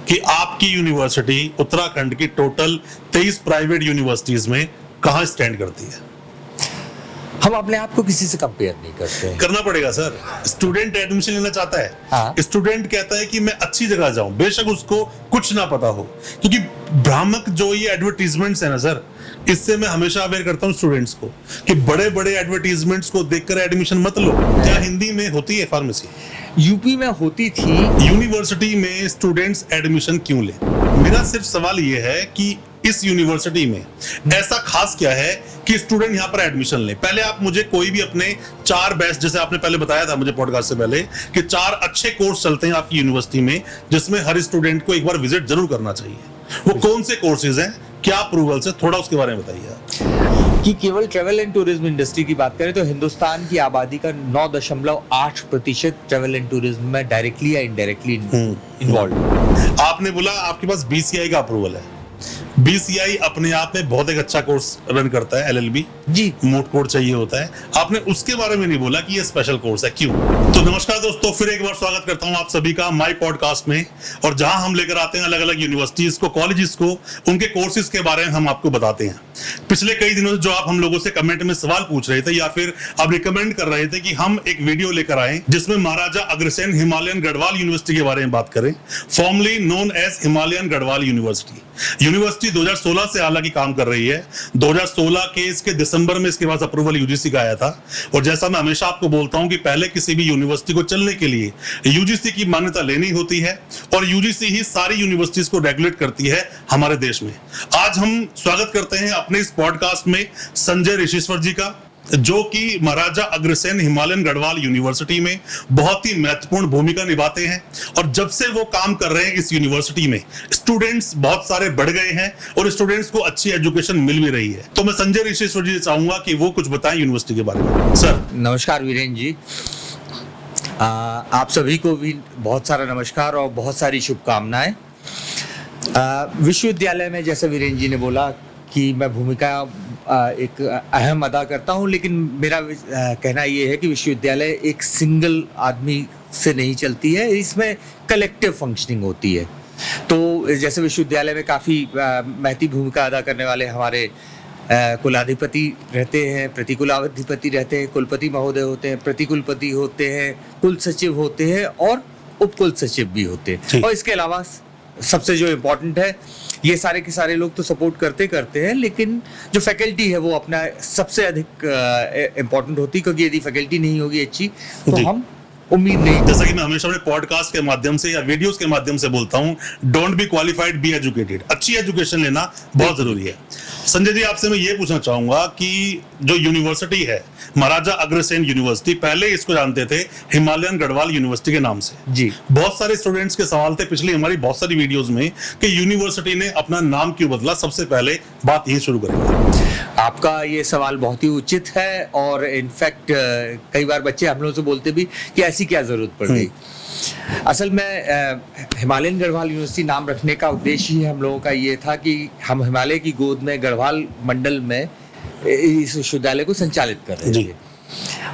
कि आपकी यूनिवर्सिटी उत्तराखंड की टोटल 23 प्राइवेट यूनिवर्सिटीज में कहां स्टैंड करती है? हम अपने आप को किसी से कंपेयर नहीं करते हैं। करना पड़ेगा सर। स्टूडेंट एडमिशन लेना चाहता है, हाँ। स्टूडेंट कहता है कि मैं अच्छी जगह जाऊं, बेशक उसको कुछ ना पता हो, क्योंकि भ्रामक जो ये एडवर्टीजमेंट्स है ना सर, इससे मैं हमेशा अवेयर करता हूं स्टूडेंट्स को कि बड़े बड़े एडवर्टीजमेंट्स को देखकर एडमिशन मत लो। क्या हिंदी में होती है फार्मेसी? यूपी में होती थी। यूनिवर्सिटी में स्टूडेंट्स एडमिशन क्यों ले? मेरा सिर्फ सवाल ये है कि इस यूनिवर्सिटी में ऐसा खास क्या है कि स्टूडेंट यहाँ पर एडमिशन ले? पहले आप मुझे कोई भी अपने 4 बेस्ट, जैसे आपने पहले बताया था मुझे पॉडकास्ट से पहले कि 4 अच्छे कोर्स चलते हैं आपकी यूनिवर्सिटी में जिसमें हर स्टूडेंट को एक बार विजिट जरूर करना चाहिए। वो कौन से कोर्सेज हैं, क्या अप्रूवल्स है, थोड़ा उसके बारे में बताइए। कि केवल ट्रैवल एंड टूरिज्म इंडस्ट्री की बात करें तो हिंदुस्तान की आबादी का 9.8% ट्रैवल एंड टूरिज्म में डायरेक्टली या इनडायरेक्टली इन्वॉल्व। आपने बोला आपके पास BCI का अप्रूवल है। BCI अपने आप में बहुत एक अच्छा कोर्स रन करता है, LLB जी, मोट कोड चाहिए होता है। आपने उसके बारे में नहीं बोला कि ये स्पेशल कोर्स है, क्यों? तो नमस्कार दोस्तों, फिर एक बार स्वागत करता हूं आप सभी का माय पॉडकास्ट में, और जहां हम लेकर आते हैं अलग अलग यूनिवर्सिटीज को, कॉलेजेस को, उनके कोर्सेज के बारे में हम आपको बताते हैं। पिछले कई दिनों से जो आप हम लोगों से कमेंट में सवाल पूछ रहे थे या फिर आप रिकमेंड कर रहे थे कि हम एक वीडियो लेकर आए जिसमें महाराजा अग्रसेन हिमालयन गढ़वाल यूनिवर्सिटी के बारे में बात करें, formerly known as Himalayan Garhwal university. University 2016 से हालांकि काम कर रही है। 2016 के इसके दिसंबर में इसके पास अप्रूवल UGC का आया था, और जैसा मैं हमेशा आपको बोलता हूं कि पहले किसी भी यूनिवर्सिटी को चलने के लिए UGC की मान्यता लेनी होती है, और UGC ही सारी यूनिवर्सिटीज को रेगुलेट करती है हमारे देश में। आज हम स्वागत करते हैं अपने इस पॉडकास्ट में संजय ऋषिश्वर जी का, जो कि महाराजा अग्रसेन हिमालयन गढ़वाल यूनिवर्सिटी में बहुत ही महत्वपूर्ण भूमिका निभाते हैं, और जब से वो काम कर रहे हैं इस यूनिवर्सिटी में स्टूडेंट्स बहुत सारे बढ़ गए हैं और स्टूडेंट्स को अच्छी एजुकेशन मिल भी रही है। तो मैं संजय ऋषिश्वर जी से चाहूंगा कि वो कुछ बताएं यूनिवर्सिटी के बारे में। सर नमस्कार वीरेंद्र जी, आप सभी को भी बहुत सारा नमस्कार और बहुत सारी शुभकामनाएं। विश्वविद्यालय में जैसे वीरेंद्र जी ने बोला कि मैं भूमिका एक अहम अदा करता हूं, लेकिन मेरा कहना ये है कि विश्वविद्यालय एक सिंगल आदमी से नहीं चलती है, इसमें कलेक्टिव फंक्शनिंग होती है। तो जैसे विश्वविद्यालय में काफ़ी महती भूमिका अदा करने वाले हमारे कुलाधिपति रहते हैं, प्रतिकुलाधिपति रहते हैं, कुलपति महोदय होते हैं, प्रतिकुलपति होते हैं, कुल सचिव होते हैं और उपकुल सचिव भी होते हैं। और इसके अलावा सबसे जो इम्पोर्टेंट है, ये सारे के सारे लोग तो सपोर्ट करते हैं, लेकिन जो फैकल्टी है वो अपना सबसे अधिक इम्पोर्टेंट होती है, क्योंकि यदि फैकल्टी नहीं होगी अच्छी तो हम उम्मीद नहीं। जैसा कि मैं हमेशा अपने पॉडकास्ट के माध्यम से या वीडियोस के माध्यम से बोलता हूं, don't be qualified, be educated. अच्छी एजुकेशन लेना बहुत जरूरी है। संजय जी, आपसे मैं ये पूछना चाहूंगा कि जो यूनिवर्सिटी है महाराजा अग्रसेन यूनिवर्सिटी, पहले इसको जानते थे हिमालयन गढ़वाल यूनिवर्सिटी के नाम से जी। बहुत सारे स्टूडेंट्स के सवाल थे पिछली हमारी बहुत सारी वीडियोस में कि यूनिवर्सिटी ने अपना नाम क्यों बदला। सबसे पहले बात यही शुरू करेंगे। आपका ये सवाल बहुत ही उचित है, और इनफैक्ट कई बार बच्चे हम लोगों से बोलते भी कि ऐसी क्या जरूरत पड़ गई। असल में हिमालयन गढ़वाल यूनिवर्सिटी नाम रखने का उद्देश्य ही हम लोगों का ये था कि हम हिमालय की गोद में गढ़वाल मंडल में इस विश्वविद्यालय को संचालित कर रहे थे।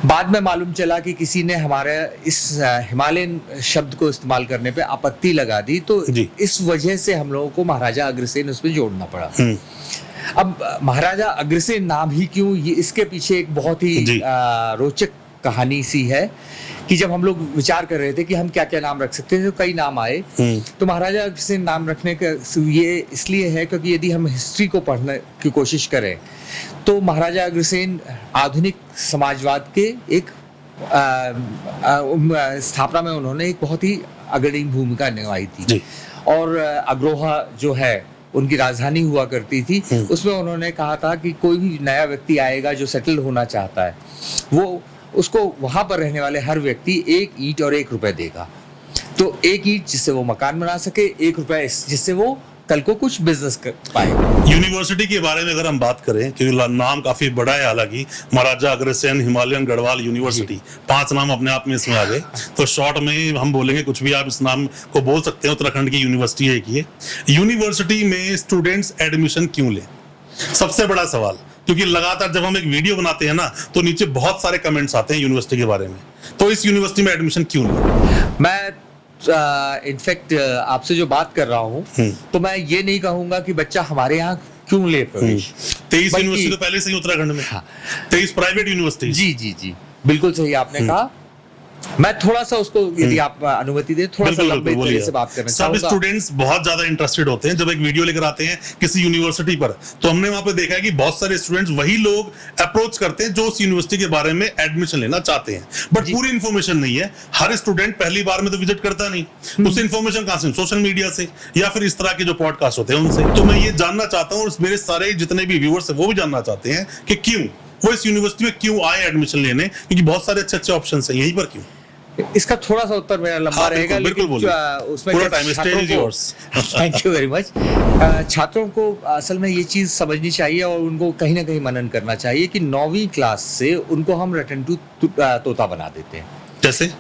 बाद में मालूम चला कि किसी ने हमारे इस हिमालयन शब्द को इस्तेमाल करने पे आपत्ति लगा दी, तो इस वजह से हम लोगों को महाराजा अग्रसेन उसमें जोड़ना पड़ा। अब महाराजा अग्रसेन नाम ही क्यों, ये इसके पीछे एक बहुत ही रोचक कहानी सी है कि जब हम लोग विचार कर रहे थे कि हम क्या क्या नाम रख सकते हैं, तो कई नाम आए। तो महाराजा अग्रसेन नाम रखने का ये इसलिए है क्योंकि यदि हम हिस्ट्री को पढ़ने की कोशिश करें तो महाराजा अग्रसेन आधुनिक समाजवाद के एक स्थापना में उन्होंने एक बहुत ही अग्रणी भूमिका निभाई थी। और अग्रोहा जो है उनकी राजधानी हुआ करती थी, उसमें उन्होंने कहा था कि कोई भी नया व्यक्ति आएगा जो सेटल होना चाहता है, वो उसको वहां पर रहने वाले हर व्यक्ति 1 ईंट और 1 रुपए देगा। तो 1 ईंट जिससे वो मकान बना सके, 1 रुपए जिससे वो कल को कुछ बिजनेस कर पाए। यूनिवर्सिटी के बारे में अगर हम बात करें, क्योंकि नाम काफी बड़ा है, हालांकि महाराजा अग्रसेन हिमालयन गढ़वाल यूनिवर्सिटी, 5 नाम अपने आप में इसमें आ गए, तो शॉर्ट में हम बोलेंगे कुछ भी आप इस नाम को बोल सकते हैं। उत्तराखंड की यूनिवर्सिटी है ये। यूनिवर्सिटी में स्टूडेंट्स एडमिशन क्यों ले, सबसे बड़ा सवाल। क्योंकि लगातार जब हम एक वीडियो बनाते हैं ना, तो नीचे बहुत सारे कमेंट्स आते हैं यूनिवर्सिटी के बारे में, तो इस यूनिवर्सिटी में एडमिशन क्यों ले? मैं इनफैक्ट आपसे जो बात कर रहा हूँ तो मैं ये नहीं कहूंगा कि बच्चा हमारे यहाँ क्यों ले प्रवेश। 23 बल्कि- यूनिवर्सिटी तो पहले से ही उत्तराखंड में। हाँ। 23 प्राइवेट यूनिवर्सिटी। जी जी जी, बिल्कुल सही आपने कहा। मैं थोड़ा सा उसको, यदि आप अनुमति दें, थोड़ा सा लंबे तरीके से बात करना सब चाहूंगा। स्टूडेंट्स बहुत ज्यादा इंटरेस्टेड होते हैं जब एक वीडियो लेकर आते हैं किसी यूनिवर्सिटी पर, तो हमने वहां पे देखा है कि बहुत सारे स्टूडेंट्स वही लोग अप्रोच करते हैं जो उस यूनिवर्सिटी के बारे में एडमिशन लेना चाहते हैं, बट जी। पूरी इन्फॉर्मेशन नहीं है। हर स्टूडेंट पहली बार में तो विजिट करता नहीं, उसे इन्फॉर्मेशन कहां से? सोशल मीडिया से या फिर इस तरह के जो पॉडकास्ट होते हैं उनसे। तो मैं ये जानना चाहता हूँ और मेरे सारे जितने भी व्यूअर्स हैं वो भी जानना चाहते हैं कि क्यों वो इस यूनिवर्सिटी में क्यों आए एडमिशन लेने, क्योंकि बहुत सारे अच्छे अच्छे ऑप्शन हैं, यहीं पर क्यों? इसका थोड़ा सा उत्तर मेरा लंबा हाँ, रहेगा, बिल्कुल, लेकिन बिल्कुल उसमें पूरा क्या टाइम छात्रों स्टेज इज को- yours. Thank you very much. छात्रों को असल में ये चीज़ समझनी चाहिए और उनको कहीं ना कहीं मनन करना चाहिए कि 9वीं क्लास से उनको हम रटन टू तोता बना देते हैं। जैसे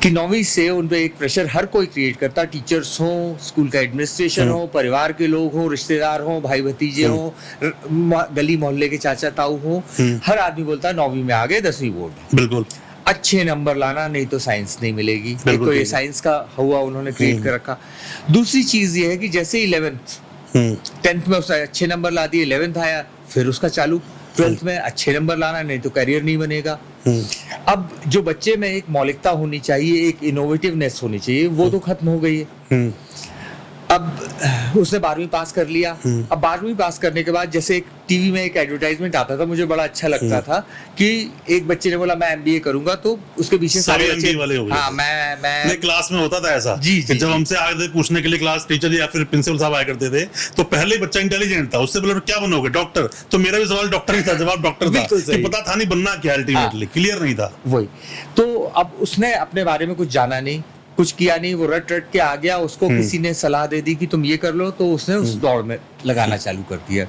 कि 9वीं से उन पे एक प्रेशर हर कोई क्रिएट करता, टीचर्स हो, स्कूल का एडमिनिस्ट्रेशन हो, परिवार के लोग हो, रिश्तेदार हो, भाई भतीजे हो, गली मोहल्ले के चाचा ताऊ हो, हर आदमी बोलता है 9वीं में आ गए, 10वीं बोर्ड, बिल्कुल अच्छे नंबर लाना, नहीं तो साइंस नहीं मिलेगी। एक बिल्कुल तो ये ठीक है। साइंस का हुआ उन्होंने क्रिएट कर रखा। दूसरी चीज ये है कि जैसे 11th 10th में उसने अच्छे नंबर ला दिए, 11th आया, फिर उसका चालू 12th में अच्छे नंबर लाना, नहीं तो करियर नहीं बनेगा। अब जो बच्चे में एक मौलिकता होनी चाहिए, एक इनोवेटिवनेस होनी चाहिए, वो तो खत्म हो गई है। अब उसने 12वीं पास कर लिया। अब 12वीं पास करने के बाद जैसे एक टीवी में एक एडवर्टाइजमेंट आता था, मुझे बड़ा अच्छा लगता था कि एक बच्चे ने बोला मैं एमबीए करूंगा, तो उसके पीछे सारे सारे बच्चे MBA वाले हो गए। हाँ मैं नहीं, क्लास में होता था ऐसा जी, कि जी, जब जी। हमसे आगे पूछने के लिए क्लास टीचर या फिर प्रिंसिपल साहब आया करते थे, तो पहले ही बच्चा इंटेलिजेंट था, उससे बोला क्या बनोगे? डॉक्टर। तो मेरा भी सवाल डॉक्टर ही था, जवाब डॉक्टर था, बिल्कुल सही। कि पता था नहीं बनना क्या, अल्टीमेटली क्लियर नहीं था। वही तो अब उसने अपने बारे में कुछ जाना नहीं, कुछ किया नहीं, वो रट रट के आ गया, उसको किसी ने सलाह दे दी कि तुम ये कर लो, तो उसने उस दौड़ में लगाना चालू कर दिया।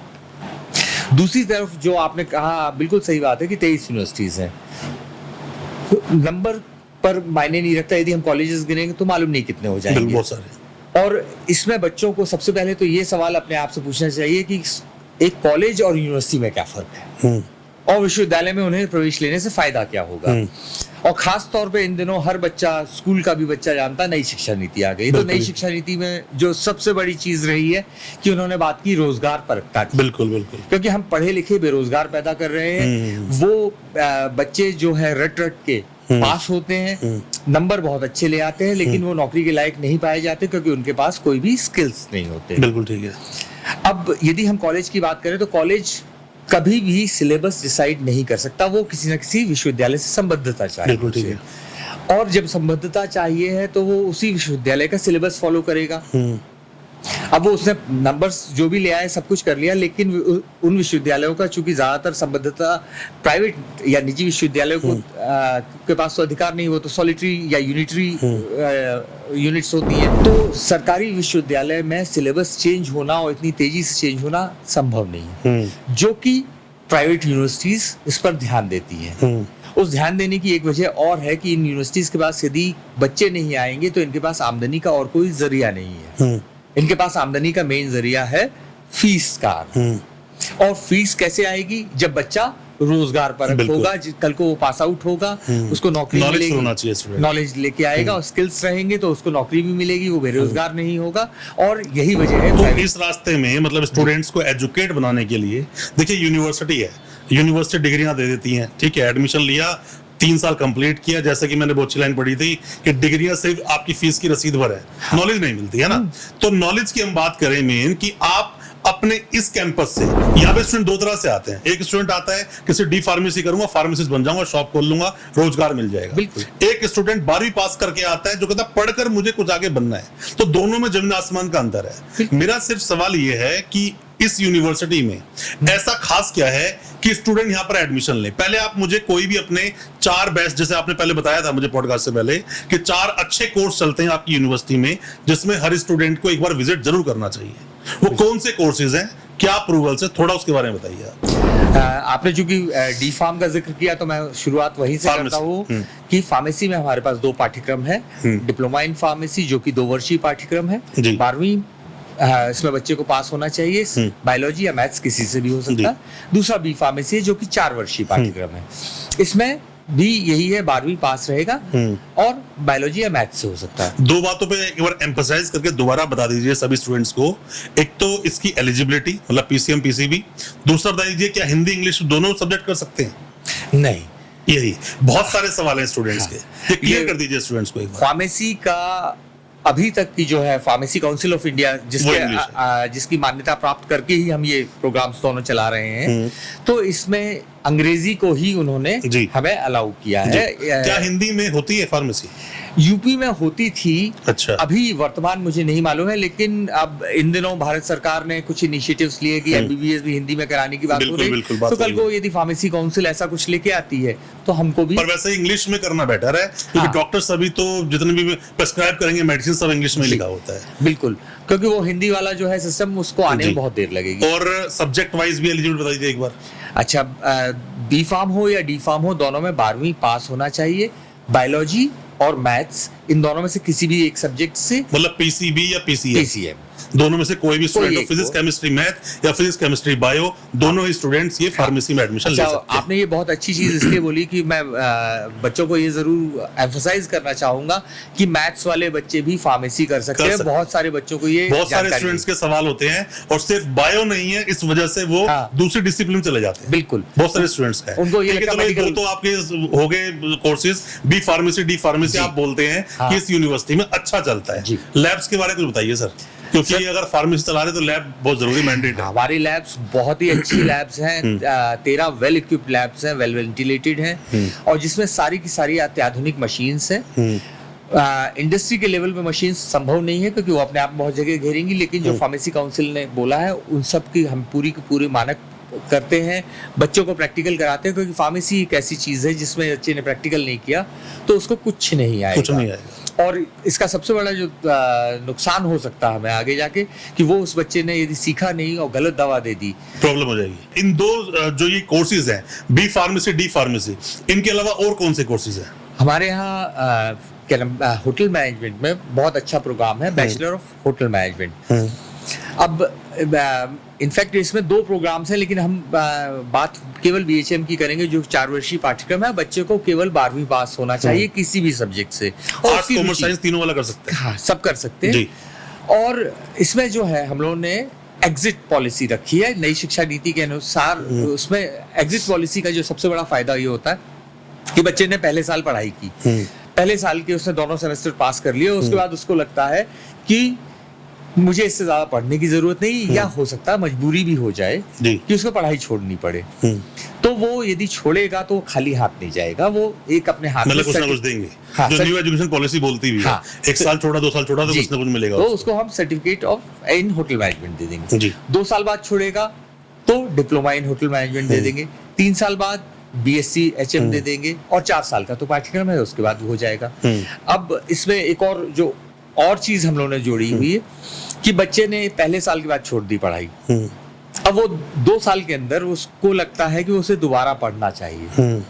दूसरी तरफ जो आपने कहा, बिल्कुल सही बात है कि 23 यूनिवर्सिटीज हैं, नंबर पर मायने नहीं रखता। यदि हम कॉलेजेस गिनेंगे तो मालूम नहीं कितने हो जाएंगे। बहुत सारे। और इसमें बच्चों को सबसे पहले तो ये सवाल अपने आप से पूछना चाहिए कि एक कॉलेज और यूनिवर्सिटी में क्या फर्क है, और विश्वविद्यालय में उन्हें प्रवेश लेने से फायदा क्या होगा। और खास तौर पे इन दिनों हर बच्चा, स्कूल का भी बच्चा जानता है नई शिक्षा नीति आ गई। तो नई शिक्षा नीति में जो सबसे बड़ी चीज रही है कि उन्होंने बात की रोजगार परकता की। बिल्कुल बिल्कुल। क्योंकि हम पढ़े लिखे बेरोजगार पैदा कर रहे हैं। वो बच्चे जो है रट रट के पास होते हैं, नंबर बहुत अच्छे ले आते हैं, लेकिन वो नौकरी के लायक नहीं पाए जाते क्योंकि उनके पास कोई भी स्किल्स नहीं होते। बिल्कुल ठीक है। अब यदि हम कॉलेज की बात करें तो कॉलेज कभी भी सिलेबस डिसाइड नहीं कर सकता, वो किसी न किसी विश्वविद्यालय से संबद्धता चाहिए। बिल्कुल ठीक है। और जब संबद्धता चाहिए है तो वो उसी विश्वविद्यालय का सिलेबस फॉलो करेगा। अब वो उसने नंबर्स जो भी ले आए सब कुछ कर लिया, लेकिन उन विश्वविद्यालयों का चूंकि ज्यादातर संबद्धता प्राइवेट या निजी विश्वविद्यालयों को के पास तो अधिकार नहीं, वो तो सॉलिटरी या यूनिटरी यूनिट्स होती हैं। तो सरकारी विश्वविद्यालय में सिलेबस चेंज होना और इतनी तेजी से चेंज होना संभव नहीं है, जो कि प्राइवेट यूनिवर्सिटीज इस पर ध्यान देती हैं। उस ध्यान देने की एक वजह और है कि इन यूनिवर्सिटीज के पास यदि बच्चे नहीं आएंगे तो इनके पास आमदनी का और कोई जरिया नहीं है। इनके पास आमदनी का मेन जरिया है फीस का। और फीस कैसे आएगी? जब बच्चा रोजगार पर होगा, कल को वो पास आउट होगा, उसको नौकरी मिलेगी, होना चाहिए स्टूडेंट, नॉलेज लेके आएगा और स्किल्स रहेंगे तो उसको नौकरी भी मिलेगी, वो बेरोजगार नहीं होगा। और यही वजह है तो इस रास्ते में मतलब स्टूडेंट्स को एजुकेट बनाने के लिए, देखिए यूनिवर्सिटी है, यूनिवर्सिटी डिग्रियां दे देती हैं, ठीक है, एडमिशन लिया, 3 साल कंप्लीट किया, जैसे कि मैंने बहुत अच्छी लाइन पढ़ी थी कि डिग्रियां सिर्फ आपकी फीस की रसीद भर है, नॉलेज नहीं मिलती है ना। तो नॉलेज की हम बात करें मेन कि आप अपने इस कैंपस से, यहाँ पे स्टूडेंट 2 तरह से आते हैं। एक स्टूडेंट आता है कि डी फार्मेसी करूंगा, फार्मासिस्ट बन जाऊंगा, शॉप खोल लूंगा, रोजगार मिल जाएगा। बिल्कुल। एक स्टूडेंट 12वीं पास करके आता है जो कहता है पढ़कर मुझे कुछ आगे बनना है। तो दोनों में जमीन आसमान का अंतर है। मेरा सिर्फ सवाल ये है कि इस यूनिवर्सिटी में ऐसा खास क्या है कि स्टूडेंट यहाँ पर एडमिशन ले। पहले आप मुझे कोई भी अपने 4 बेस्ट, जैसे आपने पहले बताया था मुझे पॉडकास्ट से पहले कि 4 अच्छे कोर्स चलते हैं आपकी यूनिवर्सिटी में जिसमें हर स्टूडेंट को एक बार विजिट जरूर करना चाहिए, वो कौन से कोर्सेज हैं, क्या अप्रूवल से, थोड़ा उसके बारे में बताइए। आपने चूंकि डी फार्म का जिक्र किया तो मैं शुरुआत वहीं से करता हूँ कि फार्मेसी में हमारे पास 2 पाठ्यक्रम है। डिप्लोमा इन फार्मेसी जो कि 2 वर्षीय पाठ्यक्रम है, 12वीं इसमें बच्चे को पास होना चाहिए, बायोलॉजी या मैथ्स किसी से भी हो सकता है। दूसरा बी फार्मेसी है जो कि 4 वर्षीय पाठ्यक्रम है। इसमें भी यही है, 12वीं पास रहेगा और बायोलॉजी या मैथ्स से हो सकता है। दो बातों पे एक बार एम्फसाइज करके दोबारा बता दीजिए सभी स्टूडेंट्स को। एक तो इसकी एलिजिबिलिटी मतलब पीसीएम पीसीबी, दूसरा बता दीजिए क्या हिंदी इंग्लिश दोनों सब्जेक्ट कर सकते हैं? नहीं, यही बहुत सारे सवाल हैं स्टूडेंट्स के, ये क्लियर कर दीजिए स्टूडेंट्स को एक बार। फार्मेसी का अभी तक की जो है फार्मेसी काउंसिल ऑफ इंडिया जिसकी मान्यता प्राप्त करके ही हम ये प्रोग्राम्स दोनों चला रहे हैं, तो इसमें अंग्रेजी को ही उन्होंने हमें अलाउ किया है। क्या हिंदी में होती है फार्मेसी? यूपी में होती थी, अच्छा, अभी वर्तमान मुझे नहीं मालूम है, लेकिन अब इन दिनों भारत सरकार ने कुछ इनिशिएटिव्स लिए कि एमबीबीएस भी हिंदी में कराने की बात हो रही है। तो कल को यदि फार्मेसी काउंसिल ऐसा कुछ लेके आती है तो हमको भी, पर वैसे इंग्लिश में करना बेटर है, क्योंकि डॉक्टर सभी तो जितने भी प्रेस्क्राइब करेंगे मेडिसिन सब इंग्लिश में लिखा होता है। बिल्कुल, क्योंकि वो हिंदी वाला जो है सिस्टम उसको आने में बहुत देर लगेगी। और सब्जेक्ट वाइज भी एलिजिबल बता दीजिए एक बार। अच्छा, बी फार्म हो या डी फार्म हो, दोनों में 12वीं पास होना चाहिए। बायोलॉजी और मैथ्स, इन दोनों में से किसी भी एक सब्जेक्ट से, मतलब पीसीबी या पीसीएम, दोनों में से कोई भी स्टूडेंट, फिजिक्स केमिस्ट्री मैथ या फिजिक्स केमिस्ट्री बायो, दोनों ही स्टूडेंट्स ये फार्मेसी में एडमिशन ले सकते हैं। आपने ये बहुत अच्छी चीज इसलिए बोली कि मैं बच्चों को ये जरूर एम्फसाइज करना चाहूंगा कि मैथ्स वाले बच्चे भी फार्मेसी कर सकते हैं। बहुत सारे बच्चों को ये, बहुत सारे स्टूडेंट्स के सवाल होते हैं और सिर्फ बायो नहीं है, इस वजह से वो दूसरी डिसिप्लिन चले जाते हैं। बिल्कुल, बहुत सारे स्टूडेंट्स का उनको ये लगता है तो आपके हो गए courses, B pharmacy D pharmacy आप बोलते हैं कि इस यूनिवर्सिटी में अच्छा चलता है। लैब्स के बारे में कुछ बताइए सर, क्योंकि अगर फार्मेसी चला रहे तो लैब बहुत जरूरी मैंडेट है। हमारी लैब्स बहुत ही अच्छी लैब्स हैं, 13 वेल इक्विप्ड लैब्स हैं, वेल वेंटिलेटेड हैं, और जिसमें सारी की सारी अत्याधुनिक मशीन्स हैं। इंडस्ट्री के लेवल पे मशीन संभव नहीं है क्योंकि वो अपने आप में बहुत जगह घेरेंगी, लेकिन जो फार्मेसी काउंसिल ने बोला है उन सब की हम पूरी की पूरी मानक करते हैं, बच्चों को प्रैक्टिकल कराते हैं, क्योंकि फार्मेसी एक ऐसी चीज है जिसमें बच्चे ने प्रैक्टिकल नहीं किया तो उसको कुछ नहीं आएगा। और इसका सबसे बड़ा जो नुकसान हो सकता है हमें आगे जाके कि वो उस बच्चे ने यदि सीखा नहीं और गलत दवा दे दी, प्रॉब्लम हो जाएगी। इन दो जो ये कोर्सेज हैं, बी फार्मेसी डी फार्मेसी, इनके अलावा और कौन से कोर्सेज हैं? हमारे यहाँ होटल मैनेजमेंट में बहुत अच्छा प्रोग्राम है, बैचलर ऑफ होटल मैनेजमेंट। अब इनफैक्ट इसमें 2 प्रोग्राम्स हैं, लेकिन हम बात केवल बीएचएम की करेंगे, जो 4 वर्षीय पाठ्यक्रम है। बच्चे को केवल 12वीं पास होना चाहिए किसी भी सब्जेक्ट से, और आर्ट्स कॉमर्स साइंस तीनों वाला कर सकते हैं। हाँ, सब कर सकते हैं। और इसमें जो है हम लोगों ने एग्जिट पॉलिसी रखी है नई शिक्षा नीति के अनुसार। उसमें एग्जिट पॉलिसी का जो सबसे बड़ा फायदा ये होता है कि बच्चे ने पहले साल पढ़ाई की, पहले साल के उसने दोनों सेमेस्टर पास कर लिए, उसके बाद उसको लगता है कि मुझे इससे ज्यादा पढ़ने की जरूरत नहीं, या हो सकता है मजबूरी भी हो जाए कि उसको पढ़ाई छोड़नी पड़े, तो वो यदि छोड़ेगा तो खाली हाथ नहीं जाएगा, वो एक अपने हाथ में कुछ ना कुछ देंगे। हाँ, जो न्यू एजुकेशन पॉलिसी बोलती भी है, 1 साल छोड़ा 2 साल छोड़ा तो कुछ ना कुछ मिलेगा, तो उसको हम certificate of in hotel management दे देंगे। 2 साल बाद छोड़ेगा तो डिप्लोमा इन होटल मैनेजमेंट दे देंगे, 3 साल बाद बीएससी एचएम दे देंगे, और 4 साल का तो पाठ्यक्रम है, उसके बाद हो जाएगा। अब इसमें एक और चीज हम लोगों ने जोड़ी हुई है कि बच्चे ने पहले साल के बाद छोड़ दी पढ़ाई, अब वो 2 साल के अंदर उसको लगता है कि उसे दोबारा पढ़ना चाहिए,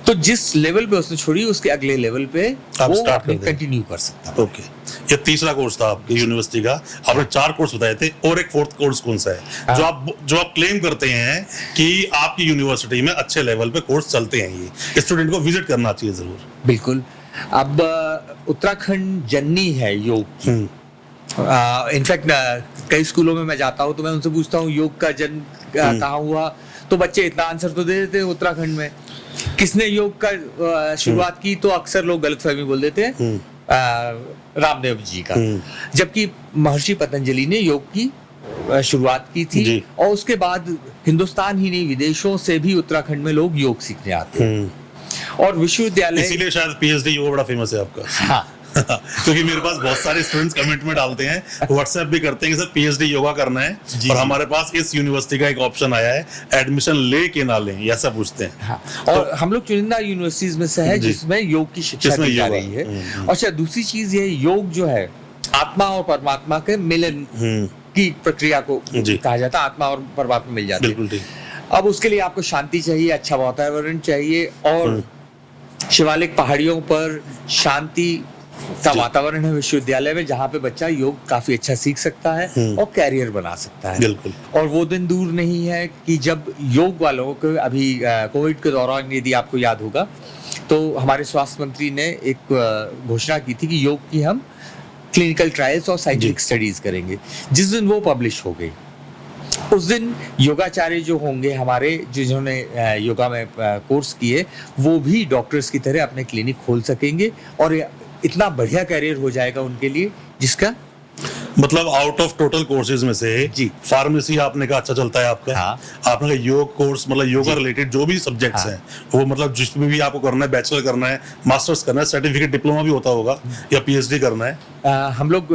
तो जिस लेवल पे उसने छोड़ी उसके अगले लेवल पे वो कंटिन्यू कर सकता है। ओके, ये तीसरा कोर्स था आपकी यूनिवर्सिटी का। आपने 4 कोर्स बताए थे, और एक 4th कोर्स कौन सा है जो आप क्लेम करते हैं कि आपकी यूनिवर्सिटी में अच्छे लेवल पे कोर्स चलते हैं, ये स्टूडेंट को विजिट करना चाहिए जरूर? बिल्कुल। अब उत्तराखंड जननी है योग की। इनफैक्ट कई स्कूलों में मैं जाता हूँ तो मैं उनसे पूछता हूँ योग का जन्म कहाँ हुआ, तो बच्चे इतना आंसर तो दे देते हैं उत्तराखंड में। किसने योग का शुरुआत की, तो अक्सर लोग गलतफहमी बोल देते हैं रामदेव जी का, जबकि महर्षि पतंजलि ने योग की शुरुआत की थी, और उसके बाद हिंदुस्तान ही नहीं विदेशों से भी उत्तराखंड में लोग योग सीखने आते हैं, और विश्वविद्यालय, इसीलिए शायद पीएचडी योगा बड़ा फेमस है आपका। हाँ। क्योंकि मेरे पास बहुत सारे स्टूडेंट्स कमेंट में डालते हैं, व्हाट्सएप भी करते हैं कि सर पीएचडी योगा करना है, और हमारे पास इस यूनिवर्सिटी का एक ऑप्शन आया है, एडमिशन ले के ना लें, ऐसा पूछते हैं। हाँ। और हम लोग चुनिंदा यूनिवर्सिटीज में से है जिसमें योग की शिक्षा दी जा रही है। और अच्छा, दूसरी चीज ये, योग जो है आत्मा और परमात्मा के मिलन की प्रक्रिया को कहा जाता है, आत्मा और परमात्मा मिल जाते हैं। बिल्कुल। अब उसके लिए आपको शांति चाहिए, अच्छा वातावरण चाहिए, और शिवालिक पहाड़ियों पर शांति का वातावरण है विश्वविद्यालय में, जहाँ पे बच्चा योग काफी अच्छा सीख सकता है और कैरियर बना सकता है। बिल्कुल। और वो दिन दूर नहीं है कि जब योग वालों को, अभी कोविड के दौरान यदि आपको याद होगा, तो हमारे स्वास्थ्य मंत्री ने एक घोषणा की थी कि योग की हम क्लिनिकल ट्रायल्स और साइंटिफिक स्टडीज करेंगे। जिस दिन वो पब्लिश हो गई, उस दिन योगाचार्य जो होंगे हमारे, जिन्होंने योगा में कोर्स किए, वो भी डॉक्टर्स की तरह अपने क्लिनिक खोल सकेंगे और इतना बढ़िया कैरियर हो जाएगा उनके लिए, जिसका मतलब आउट ऑफ टोटल कोर्सेज में से जी, फार्मेसी आपने कहा अच्छा चलता है आपका। हाँ। आपने कहा योग कोर्स, मतलब योगा रिलेटेड जो भी सब्जेक्ट्स हाँ। हैं, वो मतलब जिसमें भी आपको करना है, बैचलर करना है, मास्टर्स करना है, सर्टिफिकेट डिप्लोमा भी होता होगा या पीएचडी करना है। हम लोग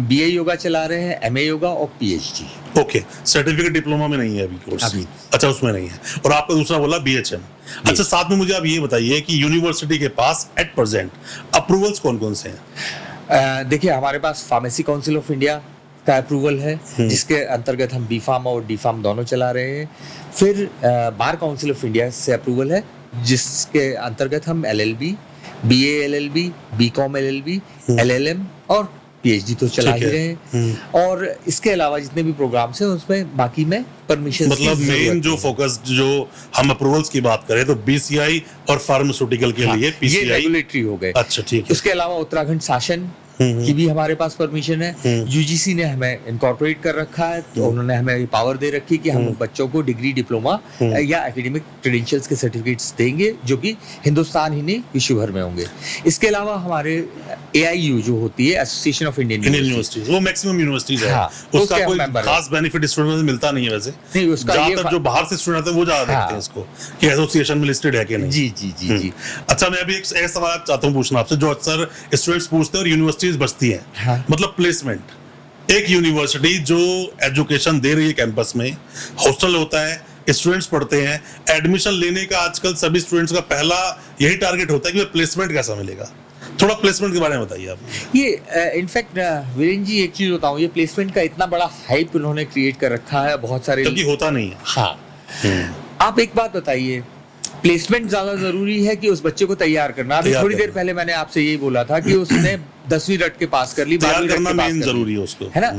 बीए योगा चला रहे हैं, एमए योगा और पीएचडी। ओके, सर्टिफिकेट डिप्लोमा में नहीं है अभी कोर्स? अभी। अच्छा, उसमें नहीं है। और आपका दूसरा बोला बीएचएम। अच्छा, साथ में मुझे आप ये बताइए कि यूनिवर्सिटी के पास एट प्रेजेंट अप्रूवल्स कौन कौन से हैं? देखिए, हमारे पास फार्मेसी काउंसिल ऑफ इंडिया का अप्रूवल है, जिसके अंतर्गत हम बी फार्म और डी फार्म दोनों चला रहे हैं। फिर बार काउंसिल ऑफ इंडिया से अप्रूवल है, जिसके अंतर्गत हम LLB, BA LLB, BCom LLB, LLM और पीएचडी तो चला ही रहे हैं। और इसके अलावा जितने भी प्रोग्राम्स हैं उसमें बाकी में परमिशन, मतलब मेन जो फोकस, जो हम अप्रूवल्स की बात करें तो बीसीआई और फार्मास्यूटिकल के लिए ये पीसीआई। रेगुलेटरी हो गए। अच्छा, ठीक है। उसके अलावा उत्तराखंड शासन की भी हमारे पास परमिशन है। यूजीसी ने हमें इनकॉर्पोरेट कर रखा है, तो उन्होंने हमें पावर दे रखी कि हम बच्चों को डिग्री, डिप्लोमा या एकेडमिक क्रेडेंशियल्स के सर्टिफिकेट्स देंगे, जो कि हिंदुस्तान ही नहीं विश्व भर में होंगे। इसके अलावा हमारे एआईयू जो होती है, एसोसिएशन ऑफ इंडियन यूनिवर्सिटीज, वो मैक्सिमम यूनिवर्सिटीज है। हाँ, उसका उसके कोई हम member खास बेनिफिट स्टूडेंट को मिलता नहीं है वैसे। नहीं, उसका ये ज्यादातर जो बाहर से स्टूडेंट आते हैं वो ज्यादा देखते हैं इसको कि एसोसिएशन में लिस्टेड है कि नहीं। जी जी जी जी। अच्छा, मैं अभी एक ऐसा सवाल चाहता हूँ पूछना आपसे, जो अक्सर स्टूडेंट्स पूछते हैं और यूनिवर्सिटीज बचती हैं। हाँ। मतलब प्लेसमेंट। एक यूनिवर्सिटी जो एजुकेशन दे रही है कैंपस में, हॉस्टल होता है, स्टूडेंट्स पढ़ते हैं, एडमिशन लेने का आजकल सभी स्टूडेंट्स का पहला यही टारगेट होता है कि प्लेसमेंट कैसा मिलेगा। थोड़ा प्लेसमेंट के बारे में बताइए आप। ये इनफैक्ट वीरेंद्र जी, एक चीज बताऊं, ये प्लेसमेंट का इतना बड़ा हाइप उन्होंने क्रिएट कर रखा है, बहुत सारे, क्योंकि होता नहीं है। हाँ। आप एक बात बताइए, प्लेसमेंट ज्यादा जरूरी है कि उस बच्चे को तैयार करना? अभी थोड़ी देर पहले मैंने आपसे यही बोला था कि उसने 10वीं रट के पास कर ली, तैयार करना मेन जरूरी है उसको, है ना?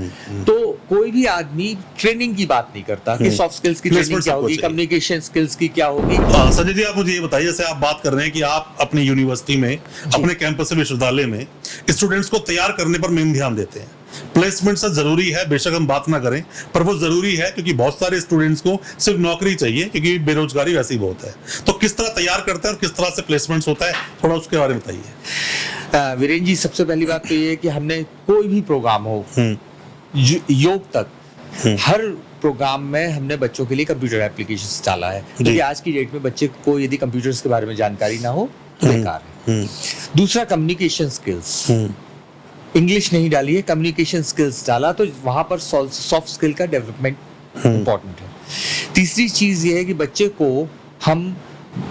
तो कोई भी आदमी ट्रेनिंग की बात नहीं करता कि सॉफ्ट स्किल्स की ट्रेनिंग क्या होगी, कम्युनिकेशन स्किल्स की क्या होगी। संजय जी, आप मुझे ये बताइए, जैसे आप बात कर रहे हैं कि आप अपनी यूनिवर्सिटी में, अपने कैंपस विश्वविद्यालय में स्टूडेंट्स को तैयार करने पर मेन ध्यान देते हैं। प्लेसमेंट से जरूरी है, बेशक हम बात ना करें, पर वो जरूरी है क्योंकि बहुत सारे स्टूडेंट्स को सिर्फ नौकरी चाहिए, क्योंकि बेरोजगारी वैसे ही बहुत है। तो किस तरह तैयार करते हैं और किस तरह से प्लेसमेंट्स होता है, थोड़ा उसके बारे में बताइए। वीरेंद्र जी, सबसे पहली बात तो ये है कि हमने कोई भी प्रोग्राम हो, योग तक, हर प्रोग्राम में हमने बच्चों के लिए कंप्यूटर एप्लीकेशंस डाला है, क्योंकि आज की डेट में बच्चे को यदि कंप्यूटर्स के बारे में जानकारी ना हो तो बेकार है। दूसरा, कम्युनिकेशन स्किल्स, इंग्लिश नहीं डाली है, कम्युनिकेशन स्किल्स डाला, तो वहां पर सॉफ्ट स्किल का डेवलपमेंट इंपॉर्टेंट है। तीसरी चीज ये है कि बच्चे को हम